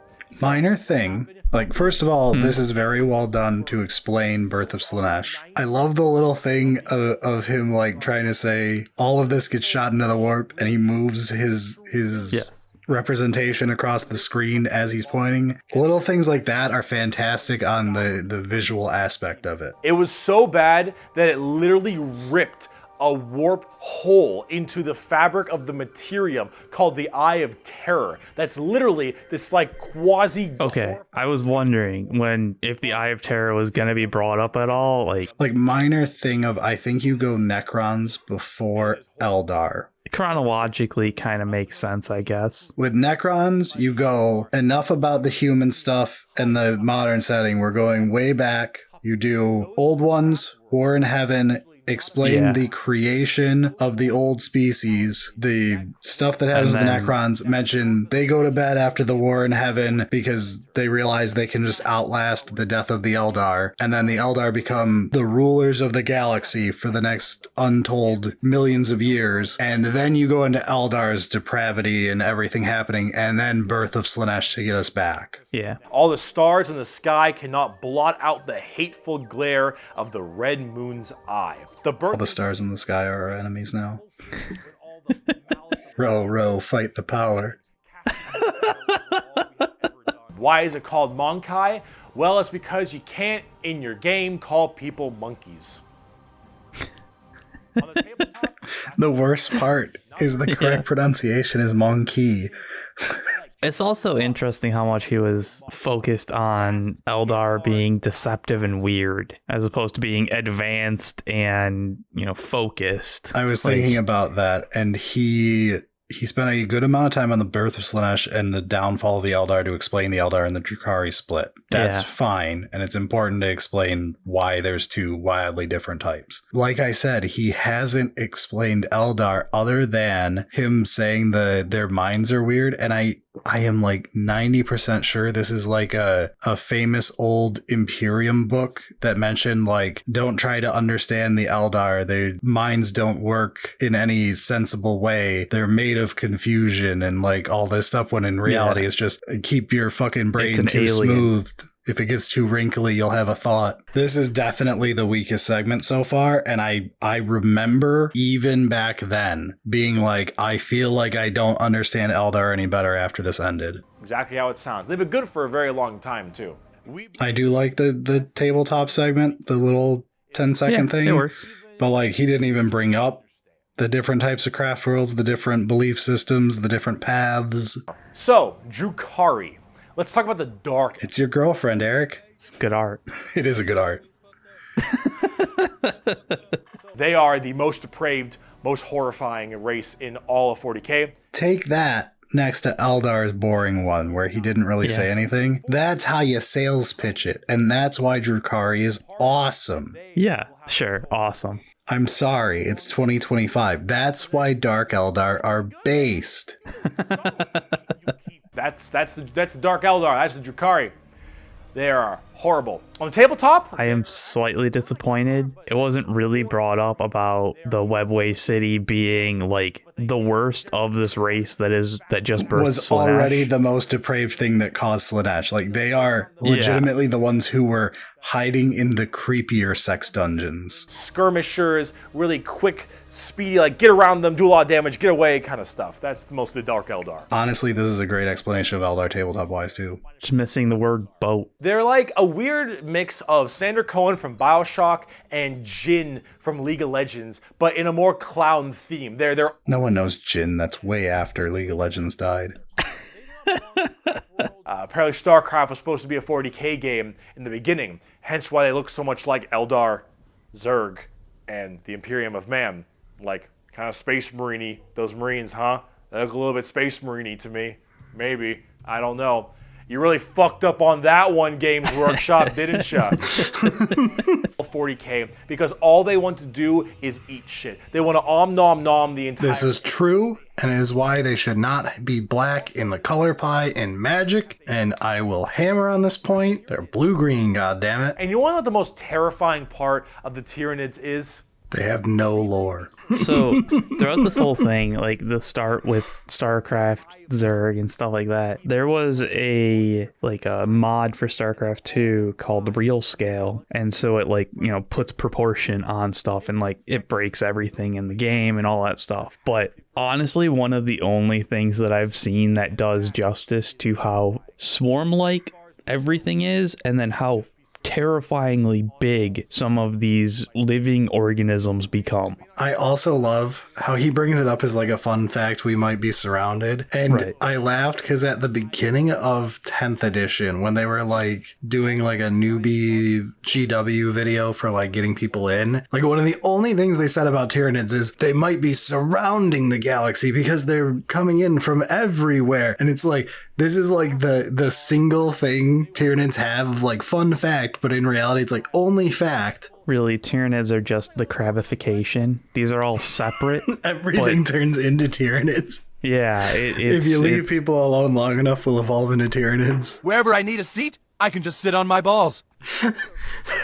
Minor thing. Like, first of all, this is very well done to explain Birth of Slaanesh. I love the little thing of him, like, trying to say, all of this gets shot into the warp, and he moves his representation across the screen as he's pointing. Little things like that are fantastic on the visual aspect of it. It was so bad that it literally ripped a warp hole into the fabric of the materium called the Eye of Terror. That's literally this like quasi... Okay, I was wondering if the Eye of Terror was going to be brought up at all. Like minor thing of, I think you go Necrons before Eldar. Chronologically kind of makes sense, I guess. With Necrons, you go enough about the human stuff and the modern setting. We're going way back. You do Old Ones, War in Heaven, explain the creation of the old species, the stuff that happens with the Necrons, mention they go to bed after the War in Heaven because they realize they can just outlast the death of the Eldar, and then the Eldar become the rulers of the galaxy for the next untold millions of years, and then you go into Eldar's depravity and everything happening, and then Birth of Slaanesh to get us back. Yeah. All the stars in the sky cannot blot out the hateful glare of the red moon's eye. All the stars in the sky are our enemies now. Row, row, fight the power. Why is it called Monkai? Well, it's because you can't, in your game, call people monkeys. On the tabletop, the worst part is the correct pronunciation is monkey. It's also interesting how much he was focused on Eldar being deceptive and weird, as opposed to being advanced and, focused. I was thinking about that, and he spent a good amount of time on the Birth of Slaanesh and the downfall of the Eldar to explain the Eldar and the Drukhari split. That's fine, and it's important to explain why there's two wildly different types. Like I said, he hasn't explained Eldar other than him saying their minds are weird, and I am like 90% sure this is like a famous old Imperium book that mentioned like, don't try to understand the Eldar. Their minds don't work in any sensible way. They're made of confusion and like all this stuff, when in reality it's just keep your fucking brain too alien. smooth. If it gets too wrinkly, you'll have a thought. This is definitely the weakest segment so far, and I remember even back then being like, I feel like I don't understand Eldar any better after this ended. Exactly how it sounds. They've been good for a very long time, too. I do like the tabletop segment, the little 10-second thing. It works. But like, he didn't even bring up the different types of craft worlds, the different belief systems, the different paths. So, Drukhari. Let's talk about the dark. It's your girlfriend, Eric. It's good art. It is a good art. They are the most depraved, most horrifying race in all of 40K. Take that next to Eldar's boring one, where he didn't really say anything. That's how you sales pitch it. And that's why Drukhari is awesome. Yeah, sure. Awesome. I'm sorry, it's 2025. That's why Dark Eldar are based. That's the Dark Eldar. That's the Drukhari. They are horrible. On the tabletop, I am slightly disappointed. It wasn't really brought up about the Webway City being like the worst of this race that just birthed Was Slaanesh. already the most depraved thing that caused Slaanesh. Like, they are legitimately the ones who were hiding in the creepier sex dungeons. skirmishers, really quick, speedy, like get around them, do a lot of damage, get away kind of stuff. That's most of the Dark Eldar. Honestly, this is a great explanation of Eldar tabletop-wise, too. Just missing the word boat. They're like a weird mix of Sander Cohen from BioShock and Jin from League of Legends, but in a more clown theme. They're No one knows Jin. That's way after League of Legends died. apparently StarCraft was supposed to be a 40k game in the beginning, hence why they look so much like Eldar, Zerg, and the Imperium of Man. Like, kind of Space Marine-y, those Marines, huh? They look a little bit Space Marine-y to me. Maybe. I don't know. You really fucked up on that one, Games Workshop, didn't ya? 40k, because all they want to do is eat shit. They want to nom nom the entire... This is true, and it is why they should not be black in the color pie in Magic, and I will hammer on this point. They're blue-green, goddammit. And you want to know what the most terrifying part of the Tyranids is? They have no lore. So throughout this whole thing, like the start with StarCraft, Zerg, and stuff like that, there was a mod for StarCraft 2 called Real Scale, and so it puts proportion on stuff and it breaks everything in the game and all that stuff. But honestly, one of the only things that I've seen that does justice to how swarm-like everything is, and then how terrifyingly big some of these living organisms become. I also love how he brings it up as like a fun fact we might be surrounded. And Right. I laughed because at the beginning of 10th edition, when they were doing a newbie GW video for getting people in, one of the only things they said about Tyranids is they might be surrounding the galaxy because they're coming in from everywhere. And it's this is the single thing Tyranids have of fun fact, but in reality it's only fact. Really, Tyranids are just the crabification. These are all separate. Everything turns into Tyranids. Yeah, If you leave people alone long enough, we'll evolve into Tyranids. Wherever I need a seat, I can just sit on my balls.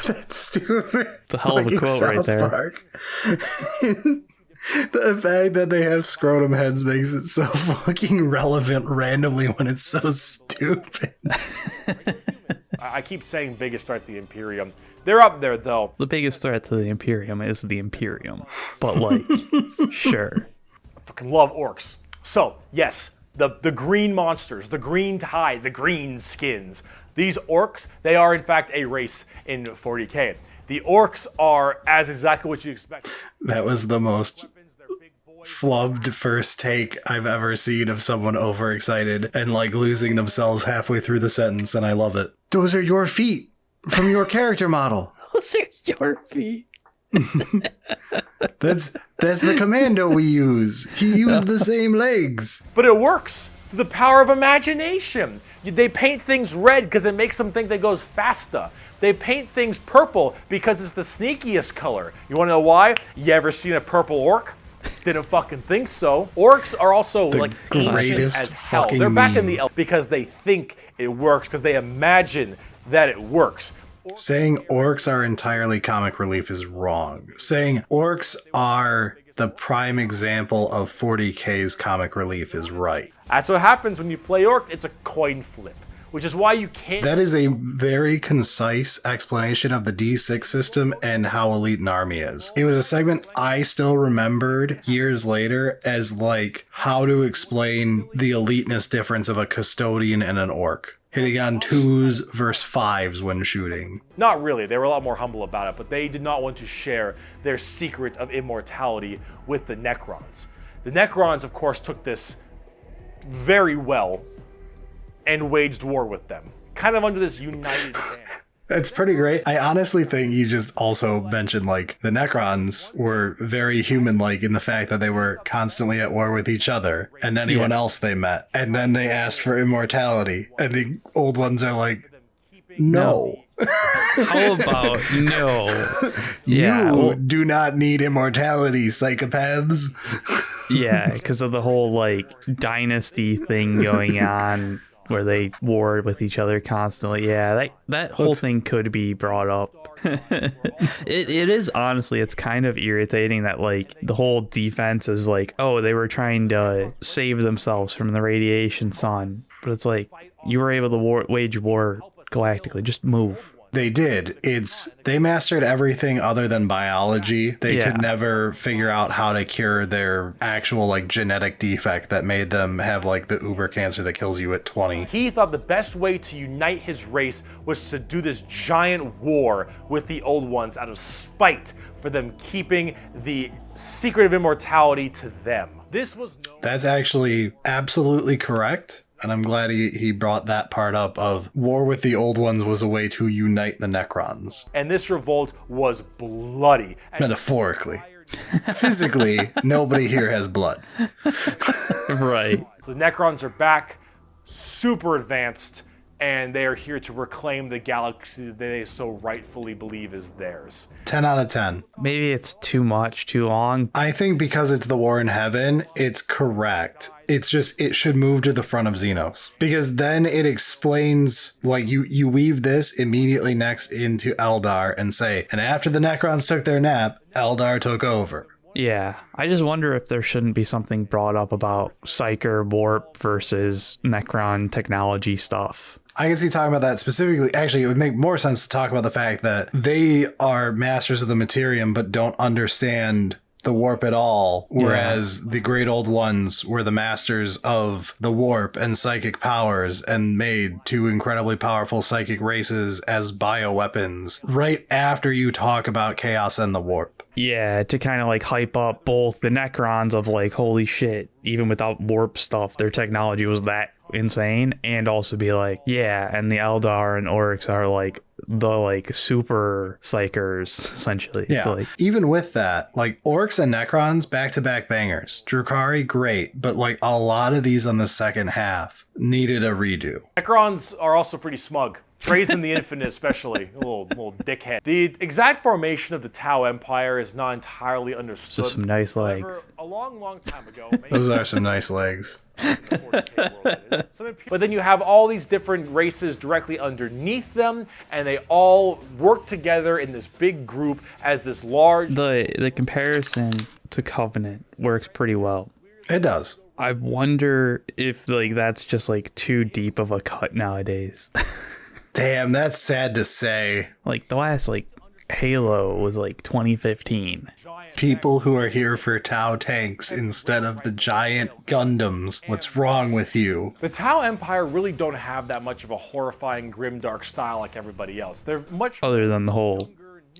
That's stupid. It's a hell of a quote right there. Park. The fact that they have scrotum heads makes it so fucking relevant randomly when it's so stupid. I keep saying biggest threat to the Imperium. They're up there, though. The biggest threat to the Imperium is the Imperium. But sure. I fucking love orcs. So, yes, the green monsters, the green tide, the green skins. These orcs, they are in fact a race in 40k. The orcs are as exactly what you expect. That was the most flubbed first take I've ever seen of someone overexcited and losing themselves halfway through the sentence, and I love it. Those are your feet from your character model. Those are your feet. That's the commando we use. He used the same legs. But it works through the power of imagination. They paint things red because it makes them think they goes faster. They paint things purple because it's the sneakiest color. You want to know why? You ever seen a purple orc? Didn't fucking think so. Orcs are also ancient greatest as hell. fucking They're back in meme. the because they think it works, because they imagine that it works. Saying orcs are entirely comic relief is wrong. Saying orcs are the prime example of 40k's comic relief is right. That's what happens when you play orc. It's a coin flip, which is why you can't. That is a very concise explanation of the D6 system and how elite an army is. It was a segment I still remembered years later as how to explain the eliteness difference of a custodian and an orc. Hitting on 2s versus 5s when shooting. Not really. They were a lot more humble about it, but they did not want to share their secret of immortality with the Necrons. The Necrons, of course, took this very well and waged war with them, kind of under this united banner. That's pretty great. I honestly think you just also mentioned the Necrons were very human-like in the fact that they were constantly at war with each other and anyone else they met. And then they asked for immortality. And the old ones are no. How about no? You do not need immortality, psychopaths. Yeah, because of the whole like dynasty thing going on where they war with each other constantly. Yeah, that whole thing could be brought up. It is, honestly, it's kind of irritating that like the whole defense is like, oh, they were trying to save themselves from the radiation sun, but it's like you were able to wage war galactically. Just move. They did. They mastered everything other than biology. They could never figure out how to cure their actual like genetic defect that made them have like the uber cancer that kills you at 20. He thought the best way to unite his race was to do this giant war with the old ones out of spite for them keeping the secret of immortality to them. That's actually absolutely correct. And I'm glad he brought that part up of war with the old ones was a way to unite the Necrons. And this revolt was bloody. Metaphorically. Physically, nobody here has blood. Right. So the Necrons are back, super advanced, and they are here to reclaim the galaxy that they so rightfully believe is theirs. 10 out of 10. Maybe it's too much, too long. I think because it's the war in heaven, it's correct. It's just, it should move to the front of Xenos. Because then it explains, like, you weave this immediately next into Eldar and say, and after the Necrons took their nap, Eldar took over. Yeah, I just wonder if there shouldn't be something brought up about Psyker warp versus Necron technology stuff. I can see talking about that specifically. Actually, it would make more sense to talk about the fact that they are masters of the Materium but don't understand the warp at all, whereas the great old ones were the masters of the warp and psychic powers and made two incredibly powerful psychic races as bioweapons right after you talk about chaos and the warp. Yeah, to kind of like hype up both the Necrons of like, holy shit, even without warp stuff, their technology was that insane, and also be like, yeah, and the Eldar and Oryx are like the like super psychers essentially. Yeah, so, like, even with that, like Oryx and Necrons back-to-back bangers. Drukari, great, but like a lot of these on the second half needed a redo. Necrons are also pretty smug. Trace in the Infinite especially, a little dickhead. The exact formation of the Tau Empire is not entirely understood. just some nice legs. However, a long time ago, Those are some nice legs. But then you have all these different races directly underneath them, and they all work together in this big group as this large... The comparison to Covenant works pretty well. It does. I wonder if like that's just like too deep of a cut nowadays. Damn, that's sad to say. Like the last like Halo was like 2015. People who are here for Tau tanks instead of the giant Gundams. What's wrong with you? The Tau Empire really don't have that much of a horrifying, grimdark style like everybody else. They're much... Other than the whole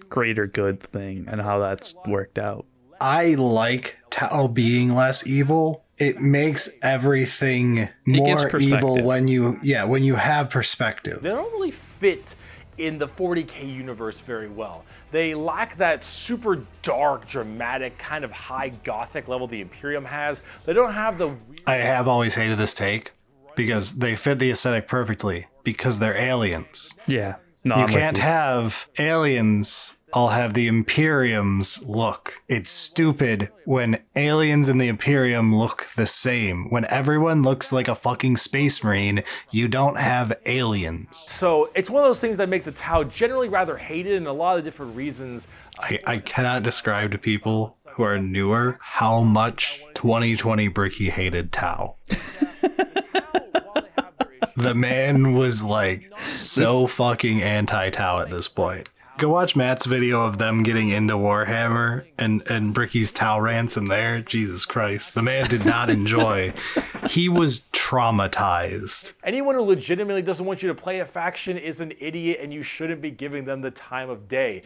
greater good thing and how that's worked out. I like Tau being less evil. It makes everything more evil when you have perspective. They don't really fit in the 40K universe very well. They lack that super dark, dramatic, kind of high gothic level the Imperium has. They don't have the... I have always hated this take because they fit the aesthetic perfectly because they're aliens. Yeah. No, you can't have aliens all have the Imperium's look. It's stupid when aliens and the Imperium look the same. When everyone looks like a fucking space marine, you don't have aliens. So it's one of those things that make the Tau generally rather hated, and a lot of different reasons. I cannot describe to people who are newer how much 2020 Bricky hated Tau. The man was like so fucking anti-Tau at this point. Go watch Matt's video of them getting into Warhammer and Bricky's Tau rants in there. Jesus Christ. The man did not enjoy. He was traumatized. Anyone who legitimately doesn't want you to play a faction is an idiot, and you shouldn't be giving them the time of day.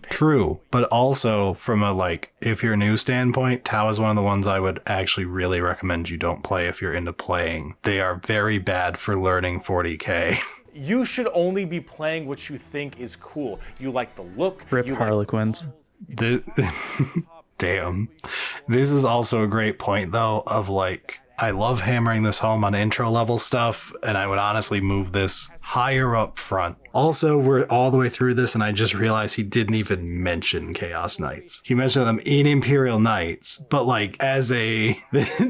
True, but also from a like, if you're a new standpoint, Tau is one of the ones I would actually really recommend you don't play if you're into playing. They are very bad for learning 40K. You should only be playing what you think is cool. You like the look. Rip Harlequins. Damn. This is also a great point, though, of like, I love hammering this home on intro level stuff, and I would honestly move this higher up front. Also, we're all the way through this, and I just realized he didn't even mention Chaos Knights. He mentioned them in Imperial Knights, but like as a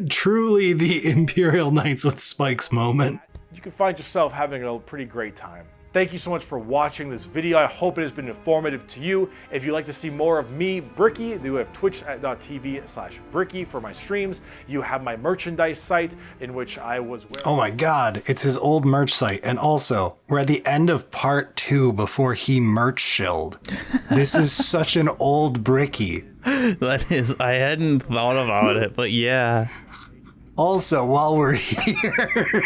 truly the Imperial Knights with Spikes moment. You can find yourself having a pretty great time. Thank you so much for watching this video. I hope it has been informative to you. If you'd like to see more of me, Bricky, you have twitch.tv/Bricky for my streams. You have my merchandise site in which I was wearing... Oh my god, it's his old merch site. And also, we're at the end of part 2 before he merch shilled. This is such an old Bricky. That is, I hadn't thought about it, but yeah. Also, while we're here...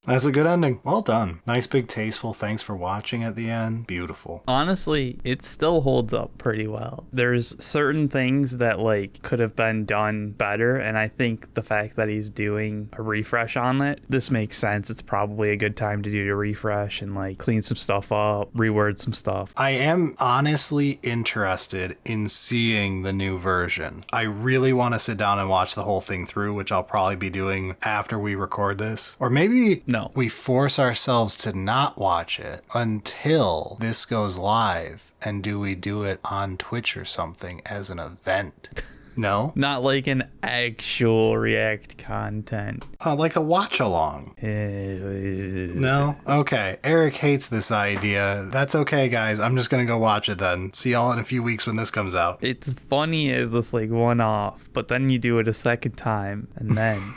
That's a good ending. Well done. Nice, big, tasteful. Thanks for watching at the end. Beautiful. Honestly, it still holds up pretty well. There's certain things that like could have been done better, and I think the fact that he's doing a refresh on it, this makes sense. It's probably a good time to do a refresh and like clean some stuff up, reword some stuff. I am honestly interested in seeing the new version. I really want to sit down and watch the whole thing through, which I'll probably be doing after we record this. Or maybe... No. We force ourselves to not watch it until this goes live. And do we do it on Twitch or something as an event? No? Not like an actual React content. Like a watch along. No? Okay. Eric hates this idea. That's okay, guys. I'm just going to go watch it then. See y'all in a few weeks when this comes out. It's funny as this like one off, but then you do it a second time and then...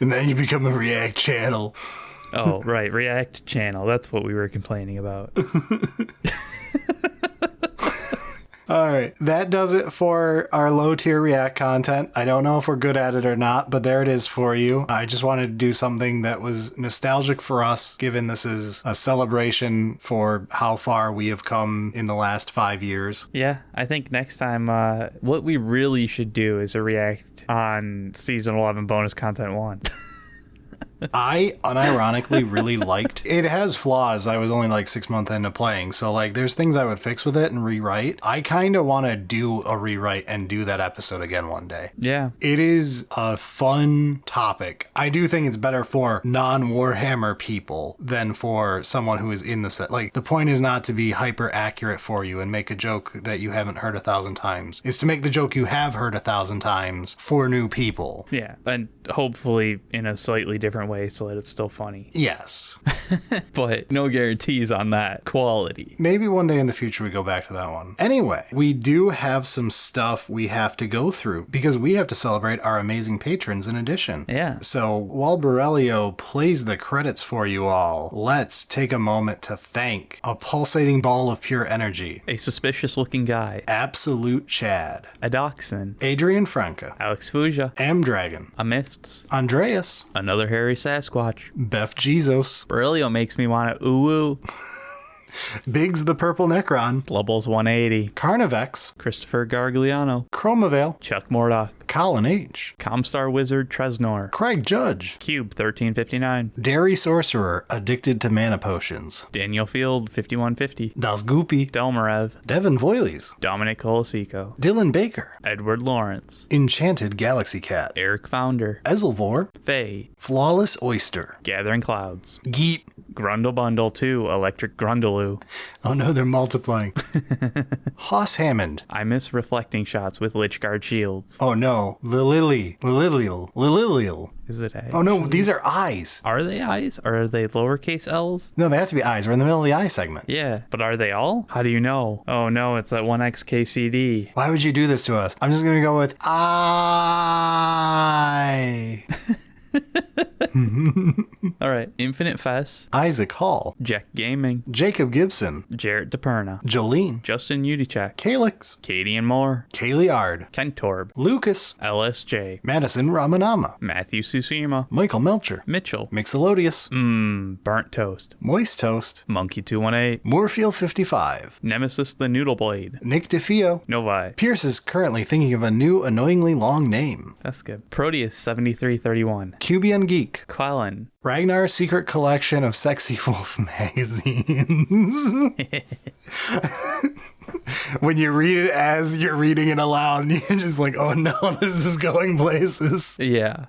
And then you become a React channel. Oh, right. React channel. That's what we were complaining about. All right. That does it for our low tier React content. I don't know if we're good at it or not, but there it is for you. I just wanted to do something that was nostalgic for us, given this is a celebration for how far we have come in the last 5 years. Yeah, I think next time what we really should do is a React on Season 11 bonus content 1. I unironically really liked it. Has flaws. I was only like 6 months into playing, so like there's things I would fix with it and rewrite. I kind of want to do a rewrite and do that episode again one day. Yeah. It is a fun topic. I do think it's better for non-Warhammer people than for someone who is in the set. Like, the point is not to be hyper accurate for you and make a joke that you haven't heard 1,000 times. It's to make the joke you have heard 1,000 times for new people. Yeah, and hopefully in a slightly different way so that it's still funny. Yes. But no guarantees on that quality. Maybe one day in the future we go back to that one. Anyway, we do have some stuff we have to go through because we have to celebrate our amazing patrons in addition. Yeah. So while Berilio plays the credits for you all, let's take a moment to thank a pulsating ball of pure energy, A suspicious looking guy. Absolute Chad, A dachshund. Adrian Franca, Alex Fuja. Amdragon, A mists. Andreas, Another hairy Sasquatch. Beth Jesus, Berilio makes me want to ooh-woo. Biggs the Purple Necron, Blubbles 180. Carnivex, Christopher Gargliano. Chromavale, Chuck Mordock. Colin H, Comstar Wizard Tresnor. Craig Judge, Cube 1359. Dairy Sorcerer, Addicted to Mana Potions, Daniel Field 5150. Das Goopy, Delmarev. Devin Voiles, Dominic Colosico. Dylan Baker, Edward Lawrence. Enchanted Galaxy Cat, Eric Founder. Ezelvor, Faye. Flawless Oyster, Gathering Clouds. Geet. Grundle Bundle 2. Electric Grundaloo. Oh no, they're multiplying. Hoss Hammond. I miss reflecting shots with Lichguard shields. Oh no, Lililial. Is it A? Oh no, these are eyes. Are they eyes? Or are they lowercase L's? No, they have to be eyes. We're in the middle of the eye segment. Yeah, but are they all? How do you know? Oh no, it's that 1XKCD. Why would you do this to us? I'm just gonna go with I. All right, Infinite Fess. Isaac Hall, Jack Gaming. Jacob Gibson, Jarrett DePerna. Jolene, Justin Udichak. Calix, Katie and Moore. Kaylee Ard, Kentorb. Lucas, LSJ. Madison Ramanama, Matthew Susima. Michael Melcher, Mitchell. Mixolodius, Burnt Toast. Moist Toast, Monkey 218. Moorfield 55, Nemesis the Noodle Blade. Nick DeFio. Novi. Pierce is currently thinking of a new annoyingly long name. That's good. Proteus 7331. Cubian Geek, Quellen. Ragnar's Secret Collection of Sexy Wolf magazines. When you read it as you're reading it aloud, you're just like, oh no, this is going places. Yeah.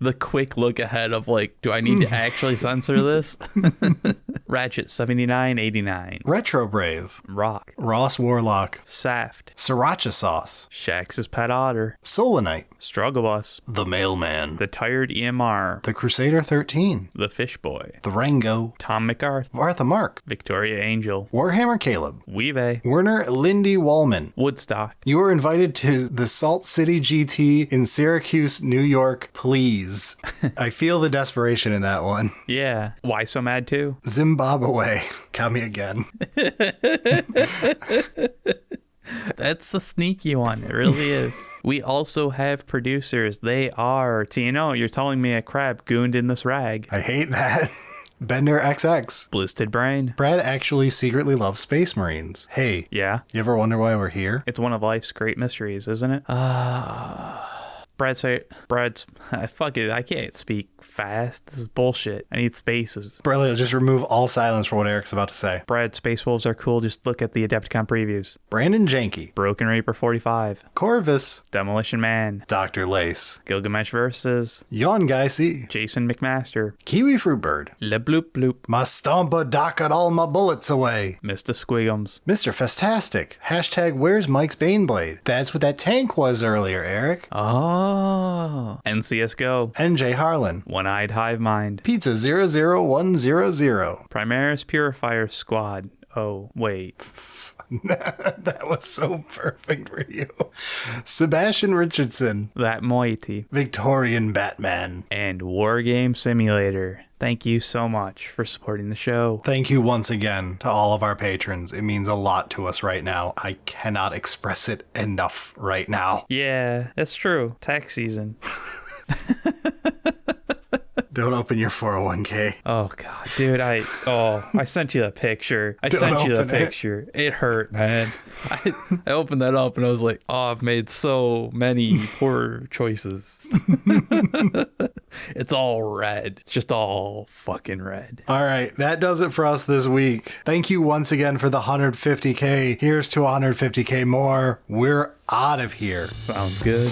The quick look ahead of like, do I need to actually censor this? Ratchet 7989. Retro Brave. Rock. Ross Warlock. Saft. Sriracha Sauce. Shax's Pet Otter. Solanite. Struggle Bus. The Mailman. The Tired EMR. The Crusader 13. The Fish Boy. The Rango. Tom McArth. Vartha Mark. Victoria Angel. Warhammer Caleb. Weave. Werner Lindy Wallman. Woodstock. You are invited to the Salt City GT in Syracuse, New York, please. I feel the desperation in that one. Yeah. Why So Mad too? Zimbabwe. Got me again. That's a sneaky one. It really is. We also have producers. They are, Tino, you're telling me a crab gooned in this rag. I hate that. Bender XX. Blistered Brain. Brad actually secretly loves Space Marines. Hey, Yeah. you ever wonder why we're here? It's one of life's great mysteries, isn't it? Brad's, fuck it, I can't speak fast. This is bullshit. I need spaces. Berilio, just remove all silence for what Eric's about to say. Brad, Space Wolves are cool. Just look at the Adepticon previews. Brandon Janke. Broken Reaper 45. Corvus. Demolition Man. Dr. Lace. Gilgamesh Versus. Yon Guy C. Jason McMaster. Kiwi Fruit Bird. Le Bloop Bloop. My stompa docked all my bullets away. Mr. Squigums. Mr. Festastic. Hashtag where's Mike's Baneblade? That's what that tank was earlier, Eric. Oh. NCSGO. NJ Harlan. One-Eyed Hive Mind. Pizza 00100. Primaris Purifier Squad. Oh, wait. That was so perfect for you. Sebastian Richardson. That moiety. Victorian Batman. And Wargame Simulator. Thank you so much for supporting the show. Thank you once again to all of our patrons. It means a lot to us right now. I cannot express it enough right now. Yeah, that's true. Tax season. Don't open your 401k. Oh god, dude, I sent you the picture. It hurt, man. I opened that up and I was like, oh, I've made so many poor choices. It's all red. It's just all fucking red. All right, that does it for us this week. Thank you once again for the 150k. Here's to 150k more. We're out of here. Sounds good.